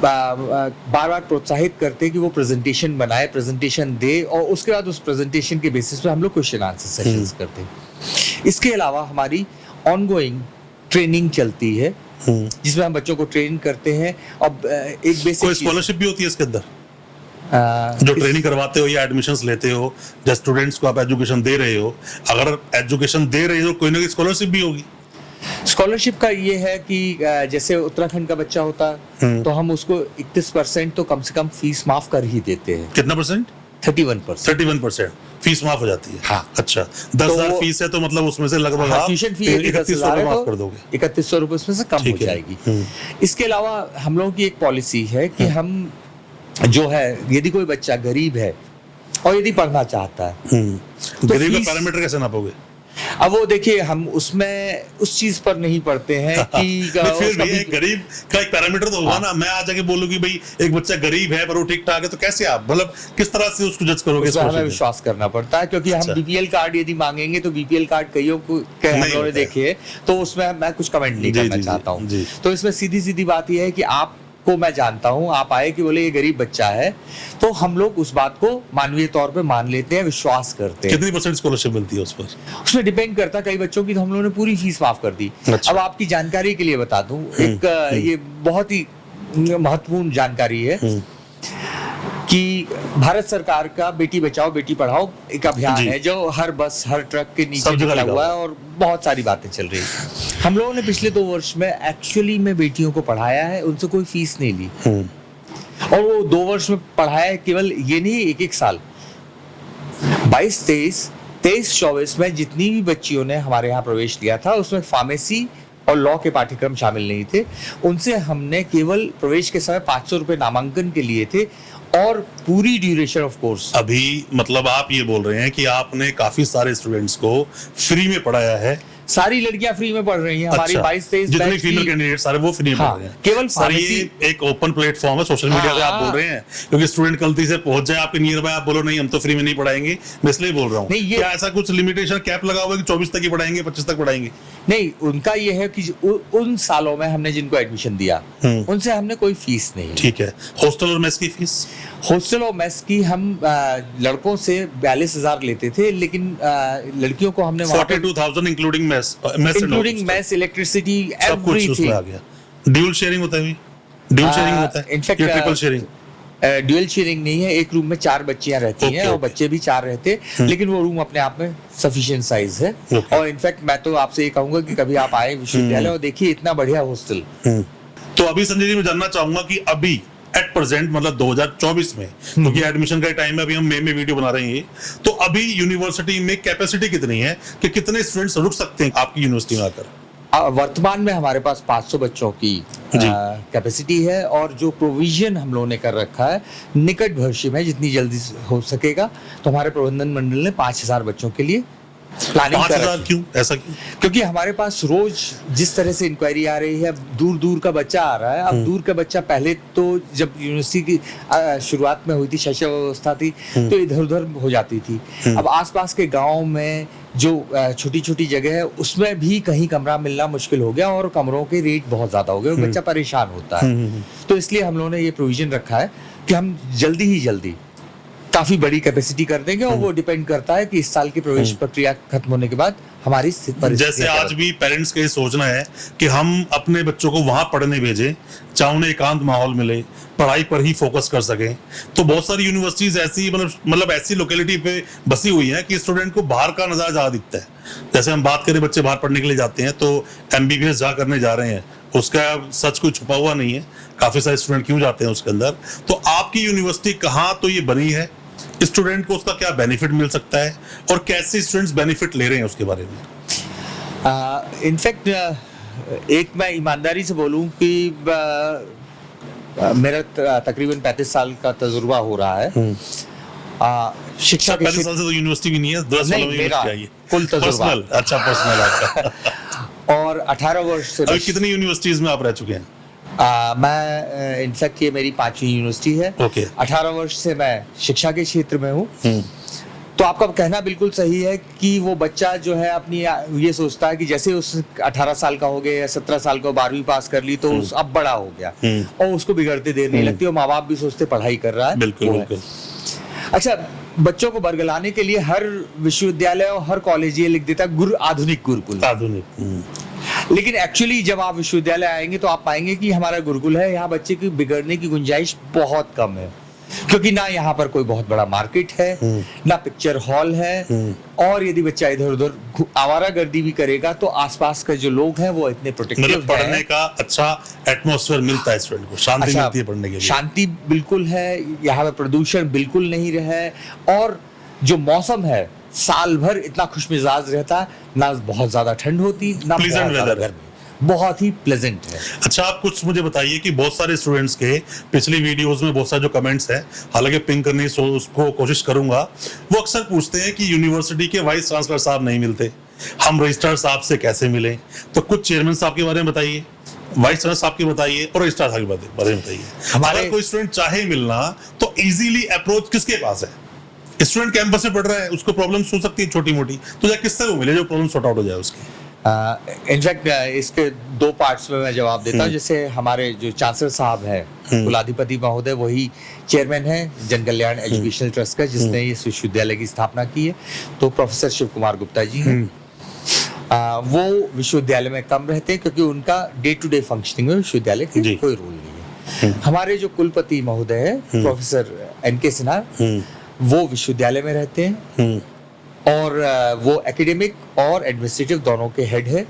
बार बार प्रोत्साहित करते हैं कि वो प्रेजेंटेशन बनाए, प्रेजेंटेशन दे, और उसके बाद उस प्रेजेंटेशन के बेसिस पे हम लोग क्वेश्चन आंसर सेशंस करते हैं। इसके अलावा हमारी ऑनगोइंग ट्रेनिंग चलती है, जिसमें हम बच्चों को ट्रेन करते हैं। अब एक बेसिक स्कॉलरशिप भी होती है इसके अंदर, जो ट्रेनिंग करवाते हो या एडमिशंस लेते हो, जब स्टूडेंट्स को आप एजुकेशन दे रहे हो, अगर एजुकेशन दे रहे हो कोई ना कोई स्कॉलरशिप भी होगी। स्कॉलरशिप का ये है कि जैसे उत्तराखंड का बच्चा होता है तो हम उसको 31% तो कम से कम फीस माफ कर ही देते हैं। कितना परसेंट? 31% फीस माफ हो जाती है। हाँ। अच्छा, 10,000 फीस है तो मतलब उसमें से लगभग आप ट्यूशन फी 3100 माफ कर दोगे। 3100 रुपए उसमें से कम हो जाएगी। इसके अलावा हम लोगों की एक पॉलिसी है कि हम जो है, यदि कोई बच्चा गरीब है और यदि पढ़ना चाहता है तो गरीब का पैरामीटर कैसे नापोगे? अब वो देखिए, हम उसमें उस चीज पर नहीं पढ़ते हैं कि फिर भी गरीब का एक पैरामीटर तो होगा ना। मैं आज आके बोलूं कि भाई एक बच्चा गरीब है पर वो ठीक ठाक है, तो कैसे आप, मतलब किस तरह से उसको जज करोगे? हमें विश्वास करना पड़ता है, क्योंकि हम बीपीएल कार्ड यदि मांगेंगे तो बीपीएल कार्ड कईयों को हम लोगों ने देखे, तो उसमें मैं कुछ कमेंट नहीं करना चाहता हूँ। तो इसमें सीधी सीधी बात यह है कि आप को मैं जानता हूं, आप आए कि बोले ये गरीब बच्चा है, तो हम लोग उस बात को मानवीय तौर पे मान लेते हैं, विश्वास करते हैं। कितनी परसेंट स्कॉलरशिप मिलती है उस पर? उसमें डिपेंड करता है, कई बच्चों की तो हम लोगों ने पूरी फीस माफ कर दी। अच्छा। अब आपकी जानकारी के लिए बता दूं, एक ये बहुत ही महत्वपूर्ण जानकारी है। कि भारत सरकार का बेटी बचाओ बेटी पढ़ाओ एक अभियान जी। है जो हर बस हर ट्रक के नीचे सब जगह निकला लगा हुआ हुआ है और बहुत सारी बातें चल रही हैं। हम लोगों ने पिछले 2 वर्ष में एक्चुअली में बेटियों को पढ़ाया है, उनसे कोई फीस नहीं ली और वो 2 वर्ष में पढ़ाया है, केवल ये नहीं 1-1 साल 22-23 23-24 में जितनी भी बच्चियों ने हमारे यहाँ प्रवेश लिया था उसमें फार्मेसी और लॉ के पाठ्यक्रम शामिल नहीं थे। उनसे हमने केवल प्रवेश के समय 500 रुपए नामांकन के लिए थे और पूरी ड्यूरेशन ऑफ कोर्स। अभी मतलब आप ये बोल रहे हैं कि आपने काफी सारे स्टूडेंट्स को फ्री में पढ़ाया है। सारी लड़कियां फ्री में पढ़ रही हैं। हमारी अच्छा, 22-23 जितने बैच फीमेल की- कैंडिडेट सारे वो फ्री में हाँ, पढ़ रहे हैं। केवल सर ये pharmacy- एक ओपन प्लेटफॉर्म है, सोशल मीडिया पे आप हाँ। बोल रहे हैं क्योंकि स्टूडेंट गलती से पहुंच जाए आपके नियर बाय, आप बोलो नहीं हम तो फ्री में नहीं पढ़ाएंगे, मैं इसलिए बोल रहा हूँ। नहीं, ये- क्या ऐसा कुछ लिमिटेशन कैप लगा हुआ है कि 24 तक ही पढ़ाएंगे, 25 तक पढ़ाएंगे? नहीं, उनका ये है कि उन सालों में हमने जिनको एडमिशन दिया उनसे हमने कोई फीस नहीं ली। ठीक है। हॉस्टल और मेस की फीस? हॉस्टल और मेस की हम लड़कों से 42,000 लेते थे, लेकिन लड़कियों को हमने 42,000 including mess and including hostel। Mess, electricity, सब कुछ उसमें आ गया। ड्यूल शेयरिंग होता है भी? ड्यूल शेयरिंग होता है इनफैक्ट या ट्रिपल शेयरिंग? ड्यूअल शेयरिंग नहीं है, एक रूम में 4 बच्चियां रहती हैं और Okay. बच्चे भी 4 रहते, लेकिन वो रूम अपने आप में सफिशिएंट साइज है। Okay. और इनफैक्ट मैं तो आपसे ये कहूंगा कि कभी आप आए विश्वविद्यालय और देखिए इतना बढ़िया हॉस्टल। तो अभी संजय जी मैं जानना चाहूंगा कि अभी एट प्रेजेंट मतलब 2024 में, क्योंकि एडमिशन का टाइम है, अभी हम मई में वीडियो बना रहे हैं, तो अभी यूनिवर्सिटी में कैपेसिटी कितनी है कि कितने स्टूडेंट्स रुक सकते हैं आपकी यूनिवर्सिटी में आकर? वर्तमान में हमारे पास 500 बच्चों की जी। कैपेसिटी है और जो प्रोविजन हम लोगों ने कर रखा है निकट भविष्य में जितनी जल्दी हो सकेगा, तो हमारे प्रबंधन मंडल ने 5,000 बच्चों के लिए प्लानिंग कर 5,000 रखी है। क्यों, ऐसा क्यों? क्योंकि हमारे पास रोज जिस तरह से इंक्वायरी आ रही है, दूर दूर का बच्चा आ रहा है। अब दूर का बच्चा, पहले तो जब यूनिवर्सिटी की शुरुआत में हुई थी, शैक्षिक व्यवस्था थी, तो इधर उधर हो जाती थी। अब आसपास के गांव में जो छोटी छोटी जगह है उसमें भी कहीं कमरा मिलना मुश्किल हो गया और कमरों के रेट बहुत ज्यादा हो गए और बच्चा परेशान होता है। तो इसलिए हम लोगों ने ये प्रोविजन रखा है कि हम जल्दी ही जल्दी काफी बड़ी कैपेसिटी कर देंगे और वो डिपेंड करता है कि इस साल की प्रवेश प्रक्रिया खत्म होने के बाद हमारी परिस्थितियां जैसे क्या आज भी पेरेंट्स का ये सोचना है कि हम अपने बच्चों को वहां पढ़ने भेजें, चाहे उन्हें एकांत माहौल मिले, पढ़ाई पर ही फोकस कर सकें। तो बहुत सारी यूनिवर्सिटीज ऐसी मतलब ऐसी लोकेलिटी पे बसी हुई है कि स्टूडेंट को बाहर का नजारा ज्यादा दिखता है। जैसे हम बात करें बच्चे बाहर पढ़ने के लिए जाते हैं तो MBBS जा करने जा रहे हैं, उसका सच कोई छुपा हुआ नहीं है, काफी सारे स्टूडेंट क्यों जाते हैं उसके अंदर। तो आपकी यूनिवर्सिटी कहाँ तो ये बनी है, स्टूडेंट को उसका क्या बेनिफिट मिल सकता है और कैसे स्टूडेंट्स बेनिफिट ले रहे हैं उसके बारे में? इनफैक्ट एक मैं ईमानदारी से बोलूं कि मेरा तकरीबन 35 साल का तजुर्बा हो रहा है शिक्षा के 35 साल से तो यूनिवर्सिटी भी नहीं है, 10 साल में मेरा यूनिवर्सिटी आई है। कुल तजुर्बा। पर्सनल, अच्छा पर्सनल आपका। और 18 वर्ष से अभी कितनी यूनिवर्सिटीज में आप रह चुके हैं? मैं इनफैक्ट ये मेरी 5वीं यूनिवर्सिटी है। ओके। 18 वर्ष से मैं शिक्षा के क्षेत्र में हूँ। तो आपका कहना बिल्कुल सही है कि वो बच्चा जो है अपनी ये सोचता है कि जैसे उस 18 साल का हो गया या 17 साल का 12वीं पास कर ली तो उस अब बड़ा हो गया और उसको बिगड़ते देर नहीं लगती और माँ बाप भी सोचते पढ़ाई कर रहा है। बिल्कुल वो है। बिल्कुल। अच्छा, बच्चों को बरगलाने के लिए हर विश्वविद्यालय और हर कॉलेज ये लिख देता है आधुनिक गुरुकुल। आधुनिक। लेकिन एक्चुअली जब आप विश्वविद्यालय आएंगे तो आप पाएंगे कि हमारा गुरुकुल है, यहाँ बच्चे की बिगड़ने की गुंजाइश बहुत कम है, क्योंकि ना यहाँ पर कोई बहुत बड़ा मार्केट है, ना पिक्चर हॉल है, और यदि बच्चा इधर उधर आवारागर्दी भी करेगा तो आसपास के जो लोग हैं वो इतने प्रोटेक्टिव मतलब पढ़ने का अच्छा एटमॉस्फेयर मिलता है स्टूडेंट को, शांति मिलती है पढ़ने के लिए। शांति बिल्कुल है, यहाँ पे प्रदूषण बिल्कुल नहीं रहे, और जो मौसम है साल भर इतना खुशमिजाज रहता है, ना बहुत ज्यादा ठंड होती ना बहुत ज्यादा गर्मी, बहुत ही प्लेजेंट है। अच्छा, आप कुछ मुझे बताइए कि बहुत सारे स्टूडेंट्स के पिछली वीडियोस में बहुत सारे जो कमेंट्स हैं, हालांकि पिंक करने उसको कोशिश करूंगा, वो अक्सर पूछते हैं कि यूनिवर्सिटी के वाइस चांसलर साहब नहीं मिलते, हम रजिस्ट्रार साहब से कैसे मिले। तो कुछ चेयरमैन साहब के बारे में बताइए, वाइस चांसलर साहब की बताइए और रजिस्ट्रार साहब के बारे में बताइए। हमारे कोई स्टूडेंट चाहे मिलना तो इजीली अप्रोच किसके पास है? स्टूडेंट कैंपस में पढ़ रहा है, उसको प्रॉब्लम्स हो सकती है छोटी मोटी, तो या किससे वो मिले जो प्रॉब्लम सॉर्ट आउट हो जाए उसकी। इनफैक्ट इसके 2 पार्ट्स में मैं जवाब देता हूँ। जैसे हमारे जो चांसलर साहब है कुलाधिपति महोदय, वही चेयरमैन है जन कल्याण एजुकेशनल ट्रस्ट का, जिसने इस विश्वविद्यालय की स्थापना की है। तो प्रोफेसर शिव कुमार गुप्ता जी हैं, वो विश्वविद्यालय में कम रहते हैं क्योंकि उनका डे टू डे फंक्शनिंग में विश्वविद्यालय का कोई रोल नहीं है। हमारे जो कुलपति महोदय है प्रोफेसर एनके सिन्हा, वो विश्वविद्यालय में रहते हैं और वो एकेडमिक और एडमिनिस्ट्रेटिव दोनों के हेड है।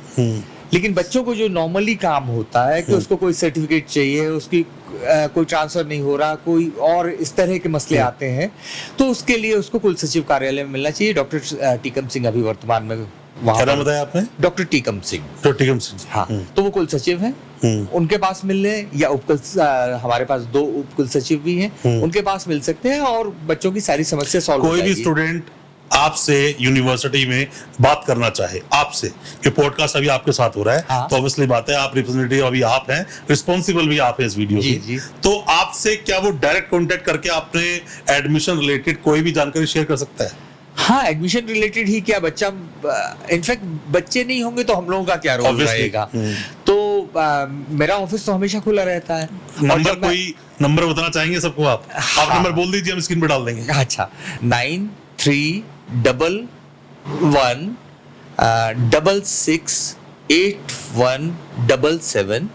लेकिन बच्चों को जो नॉर्मली काम होता है कि उसको कोई सर्टिफिकेट चाहिए, उसकी कोई ट्रांसफर नहीं हो रहा, कोई और इस तरह के मसले आते हैं, तो उसके लिए उसको कुल सचिव कार्यालय में मिलना चाहिए। डॉक्टर टीकम सिंह अभी वर्तमान में वहाँ क्या बताया आपने? डॉक्टर टीकम सिंह। डॉक्टर टीकम सिंह, हाँ, तो वो कुल सचिव हैं, उनके पास मिलने, या उपकुल हमारे पास 2 उपकुल सचिव भी हैं, उनके पास मिल सकते हैं और बच्चों की सारी समस्या सॉल्व हो कोई भी जाएगी। स्टूडेंट आपसे यूनिवर्सिटी में बात करना चाहे, आपसे, ये पॉडकास्ट अभी आपके साथ हो रहा है, हाँ। तो ऑब्वियसली बात है, आप रिप्रेजेंटेटिव अभी आप हैं, रिस्पॉन्सिबल भी आप हैं इस वीडियो जी, की, जी। तो आपसे क्या वो डायरेक्ट कांटेक्ट करके अपने एडमिशन रिलेटेड कोई भी जानकारी शेयर कर सकता है? हाँ, एडमिशन रिलेटेड ही क्या, बच्चा इनफैक्ट बच्चे नहीं होंगे तो हम लोगों का क्या रोल Obviously, रहेगा। तो मेरा ऑफिस तो हमेशा खुला रहता है। और नंबर, जब मैं- कोई नंबर बताना चाहेंगे सबको? आप नंबर बोल दीजिए, हम स्क्रीन पे डाल देंगे। अच्छा, 9311668177।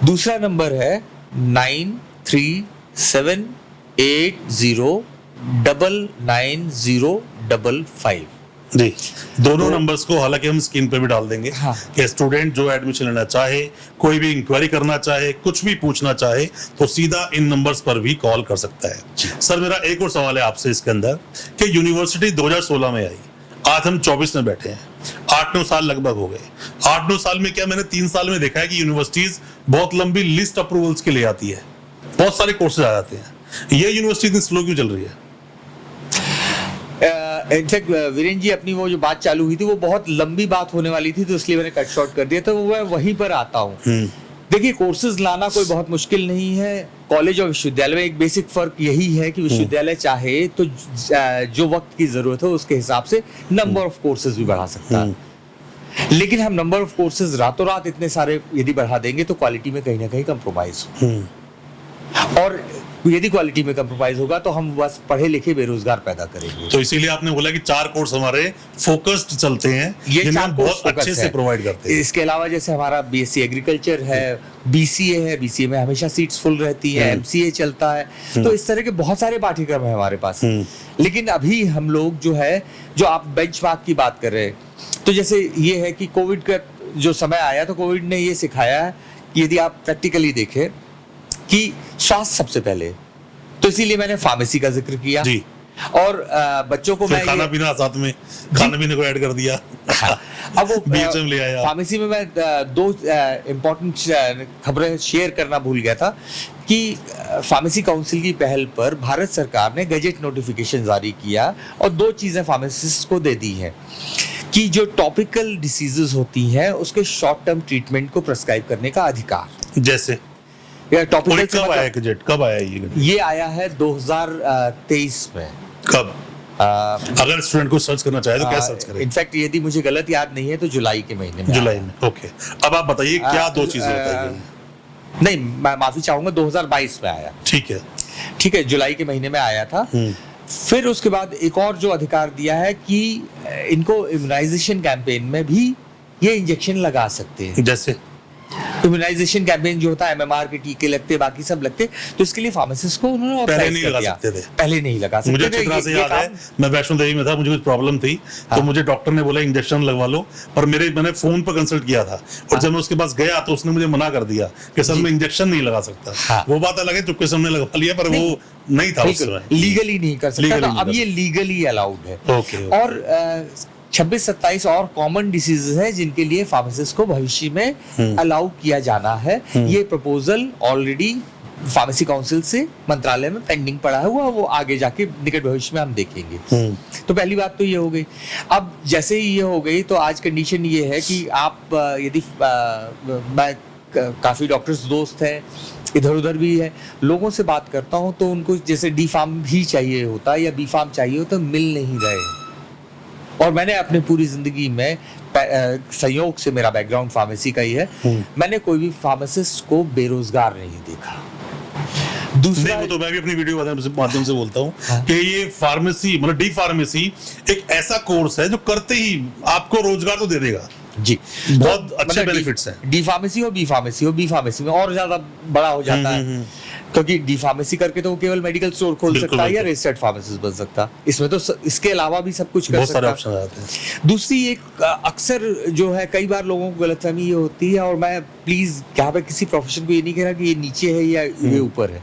दूसरा नंबर है 9378099055। जी, दोनों नंबर्स को हालांकि हम स्क्रीन पे भी डाल देंगे। हाँ। कि स्टूडेंट जो एडमिशन लेना चाहे, कोई भी इंक्वायरी करना चाहे, कुछ भी पूछना चाहे, तो सीधा इन नंबर्स पर भी कॉल कर सकता है। सर, मेरा एक और सवाल है आपसे इसके अंदर कि यूनिवर्सिटी 2016 में आई, आज हम 24 में बैठे हैं, 8-9 साल लगभग हो गए। 8-9 साल में क्या, मैंने 3 साल में देखा है कि यूनिवर्सिटीज बहुत लंबी लिस्ट अप्रूवल्स के लिए आती है, बहुत सारे कोर्सेज आ जाते हैं। ये यूनिवर्सिटी इतनी स्लो क्यों चल रही है? इनफैक्ट वीरेन जी, अपनी वो जो बात चालू हुई थी वो बहुत लंबी बात होने वाली थी, तो इसलिए मैंने कट शॉर्ट कर दिया, तो मैं वहीं पर आता हूँ। देखिए, कोर्सेज लाना कोई बहुत मुश्किल नहीं है। कॉलेज और विश्वविद्यालय में एक बेसिक फर्क यही है कि विश्वविद्यालय चाहे तो जो वक्त की जरूरत है उसके हिसाब से नंबर ऑफ कोर्सेज भी बढ़ा सकता है। लेकिन हम नंबर ऑफ कोर्सेज रातों रात इतने सारे यदि बढ़ा देंगे तो क्वालिटी में कहीं ना कहीं कंप्रोमाइज हो, और यदि क्वालिटी में कंप्रोमाइज होगा तो हम बस पढ़े लिखे बेरोजगार पैदा करेंगे। तो इसीलिए आपने बोला कि 4 कोर्स हमारे फोकस्ड चलते हैं, ये जिन्हें 4 हम कोर्स बहुत अच्छे से प्रोवाइड करते हैं। इसके अलावा जैसे हमारा बीएससी एग्रीकल्चर है, बीसीए है, बीसीए में हमेशा सीट्स फुल रहती है, एमसीए चलता है, तो इस तरह के बहुत सारे पाठ्यक्रम है हमारे पास। लेकिन अभी हम लोग जो है, जो आप बेंचमार्क की बात कर रहे हैं, तो जैसे ये है कि कोविड का जो समय आया, तो कोविड ने ये सिखाया कि यदि आप प्रैक्टिकली देखें कि स्वास्थ्य सबसे पहले, तो इसीलिए मैंने फार्मेसी का जिक्र किया जी। और बच्चों को मैं खाना पीना साथ में, खाने पीने को ऐड कर दिया। अब वो बीच में ले आया। फार्मेसी में मैं 2 इम्पोर्टेंट खबरें शेयर करना भूल गया था कि फार्मेसी काउंसिल की पहल पर भारत सरकार ने गजेट नोटिफिकेशन जारी किया और 2 चीजें फार्मासिस्ट को दे दी हैं कि जो टॉपिकल डिसीजेस होती हैं उसके शॉर्ट टर्म ट्रीटमेंट को प्रेस्क्राइब करने का अधिकार। जैसे या टॉपिकल कब आया गजेट, कब आया ये आया है 2023 में। कब? अगर स्टूडेंट को सर्च करना चाहे तो क्या सर्च करें? इनफैक्ट यदि मुझे गलत याद नहीं है तो जुलाई के महीने में। जुलाई में, ओके। अब आप बताइए क्या 2 चीजें बताइए। नहीं, मैं माफी चाहूंगा, 2022 में आया। ठीक है, ठीक है, जुलाई के महीने में आया था। फिर उसके बाद एक और जो अधिकार दिया है कि इनको इम्यूनाइजेशन कैंपेन में भी ये इंजेक्शन लगा सकते हैं। जैसे इम्यूनाइजेशन कैंपेन जो होता है, एमएमआर के टीके लगते, बाकी सब लगते, तो इसके लिए फार्मासिस्ट को उन्होंने पहले नहीं लगा सकते थे। पहले नहीं लगा सकते मुझे थे। अच्छी तरह से याद है, मैं वैष्णो देवी में था, मुझे कुछ प्रॉब्लम थी, तो मुझे डॉक्टर ने बोला इंजेक्शन लगवा लो, पर मैंने फोन पर कंसल्ट किया था, और जब मैं उसके पास गया तो उसने मुझे मना कर दिया कि सर मैं इंजेक्शन नहीं लगा सकता। वो बात अलग है, चुपके से हमने लगवा लिया, पर वो नहीं था उस समय। लीगली नहीं कर सकता था, अब ये लीगली अलाउड है। और 26-27 और कॉमन डिसीजेज हैं जिनके लिए फार्मासिस्ट को भविष्य में अलाउ किया जाना है। ये प्रपोजल ऑलरेडी फार्मेसी काउंसिल से मंत्रालय में पेंडिंग पड़ा है, वो आगे जाके निकट भविष्य में हम देखेंगे। तो पहली बात तो ये हो गई। अब जैसे ही ये हो गई तो आज कंडीशन ये है कि आप यदि मैं काफी डॉक्टर्स दोस्त हैं, इधर उधर भी है, लोगों से बात करता हूँ तो उनको जैसे डी फार्म भी चाहिए होता है या बी फार्म चाहिए होता, मिल नहीं रहे। और मैंने अपनी पूरी जिंदगी में संयोग से, मेरा बैकग्राउंड फार्मेसी का ही है, मैंने कोई भी फार्मासिस्ट को बेरोजगार नहीं देखा। दूसरा, वो तो मैं भी अपनी वीडियो माध्यम से बोलता हूँ कि ये फार्मेसी, मतलब डी फार्मेसी एक ऐसा कोर्स है जो करते ही आपको रोजगार तो दे देगा, जी, बहुत अच्छे मतलब बेनिफिट्स हैं। डी फार्मेसी और बी फार्मेसी और बी फार्मेसी में और ज्यादा बड़ा हो जाता है, क्योंकि डी फार्मेसी करके तो वो केवल मेडिकल स्टोर खोल बिल्कुल, सकता है या बिल्कुल। रजिस्टर्ड फार्मासिस्ट बन सकता है। इसमें तो इसके अलावा भी सब कुछ कर बहुत सारे सकता ऑप्शन है। आते हैं। दूसरी एक अक्सर जो है, कई बार लोगों को गलतफहमी ये होती है, और मैं प्लीज यहाँ पे किसी प्रोफेशन को ये नहीं कह रहा कि ये नीचे है या ये ऊपर है।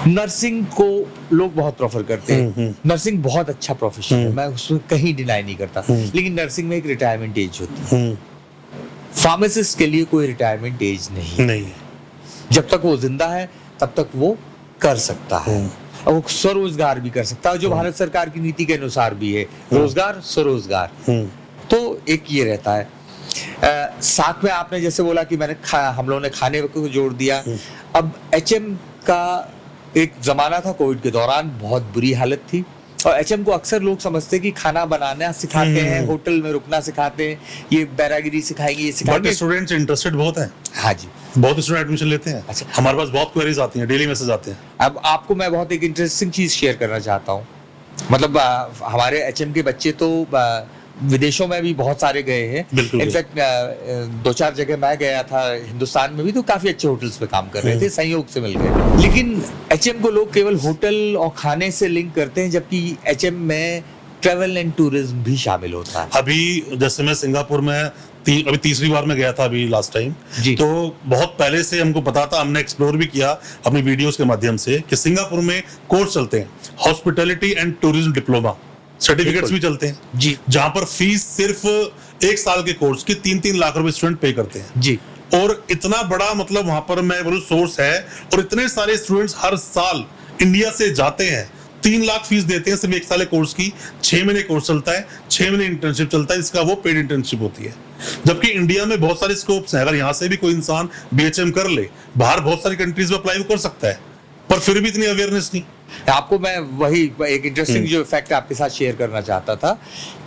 नर्सिंग को लोग बहुत प्रेफर करते हैं। नर्सिंग बहुत अच्छा प्रोफेशन है, मैं उसमें कहीं डिनाई नहीं करता, लेकिन नर्सिंग में एक रिटायरमेंट एज होती है। फार्मासिस्ट के लिए कोई रिटायरमेंट एज नहीं नहीं है। जब तक वो जिंदा है तब तक वो कर सकता है, और वो स्वरोजगार भी कर सकता है, जो भारत सरकार की नीति के अनुसार भी है, रोजगार स्वरोजगार। तो एक ये रहता है। साथ में आपने जैसे बोला कि हम लोगों ने खाने को जोड़ दिया। अब एचएम का एक जमाना था, कोविड के दौरान बहुत बुरी हालत थी, और एचएम को अक्सर लोग समझते हैं कि खाना बनाना सिखाते हैं, होटल में रुकना सिखाते हैं, ये बैरागिरी सिखाएंगे, ये बट सिखाएंगे। स्टूडेंट्स इंटरेस्टेड बहुत हैं। हाँ जी। बहुत स्टूडेंट एडमिशन लेते हैं। अच्छा। हमारे पास बहुत क्वेरीज आती हैं, डेली मैसेज आते हैं। अब आपको मैं बहुत एक इंटरेस्टिंग चीज शेयर करना चाहता हूँ। मतलब हमारे एचएम के बच्चे तो विदेशों में भी बहुत सारे गए हैं। बिल्कुल। इनफैक्ट 2-4 जगह मैं गया था हिंदुस्तान में भी, तो काफी अच्छे होटल्स पे काम कर रहे थे, संयोग से मिल गए। लेकिन एचएम को लोग केवल होटल और खाने से लिंक करते हैं, जबकि एचएम में ट्रेवल एंड टूरिज्म भी शामिल होता है। अभी जैसे मैं सिंगापुर में अभी तीसरी बार मैं गया था अभी लास्ट टाइम, तो बहुत पहले से हमको पता था, हमने एक्सप्लोर भी किया अपनी वीडियोस के माध्यम से कि सिंगापुर में कोर्स चलते हैं, hospitality and tourism diploma certificates भी चलते हैं जी, जहां पर फीस सिर्फ 1 साल के कोर्स की 3-3 लाख रुपए स्टूडेंट पे करते हैं जी। और इतना बड़ा मतलब वहां पर मैं बोलूं सोर्स है, और इतने सारे स्टूडेंट्स हर साल इंडिया से जाते हैं, 3 लाख फीस देते हैं सिर्फ 1 साल के कोर्स की। 6 महीने कोर्स चलता है, 6 महीने इंटर्नशिप चलता है, इसका वो पेड इंटर्नशिप होती है। जबकि इंडिया में बहुत सारे स्कोप्स हैं, अगर यहाँ से भी कोई इंसान बीएचएम कर ले, बाहर बहुत सारी कंट्रीज में अप्लाई कर सकता है, पर फिर भी इतनी अवेयरनेस नहीं। आपको मैं वही एक इंटरेस्टिंग जो फैक्ट आपके साथ शेयर करना चाहता था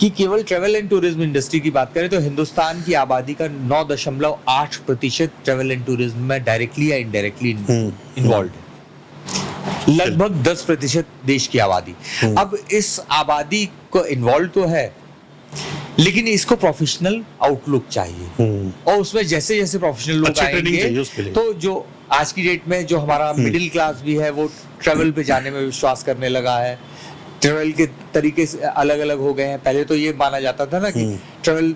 कि केवल ट्रेवल एंड टूरिज्म इंडस्ट्री की बात करें तो हिंदुस्तान की आबादी का 9.8% ट्रेवल एंड टूरिज्म में डायरेक्टली या इनडायरेक्टली इन्वॉल्व है। लगभग 10% देश की आबादी। अब इस आबादी को इन्वॉल्व तो है, लेकिन इसको प्रोफेशनल आउटलुक चाहिए, और उसमें जैसे जैसे प्रोफेशनल लोग आएंगे, तो जो आज की डेट में जो हमारा मिडिल क्लास भी है, वो ट्रेवल पे जाने में विश्वास करने लगा है। ट्रेवल के तरीके से अलग अलग हो गए हैं। पहले तो ये माना जाता था ना कि ट्रेवल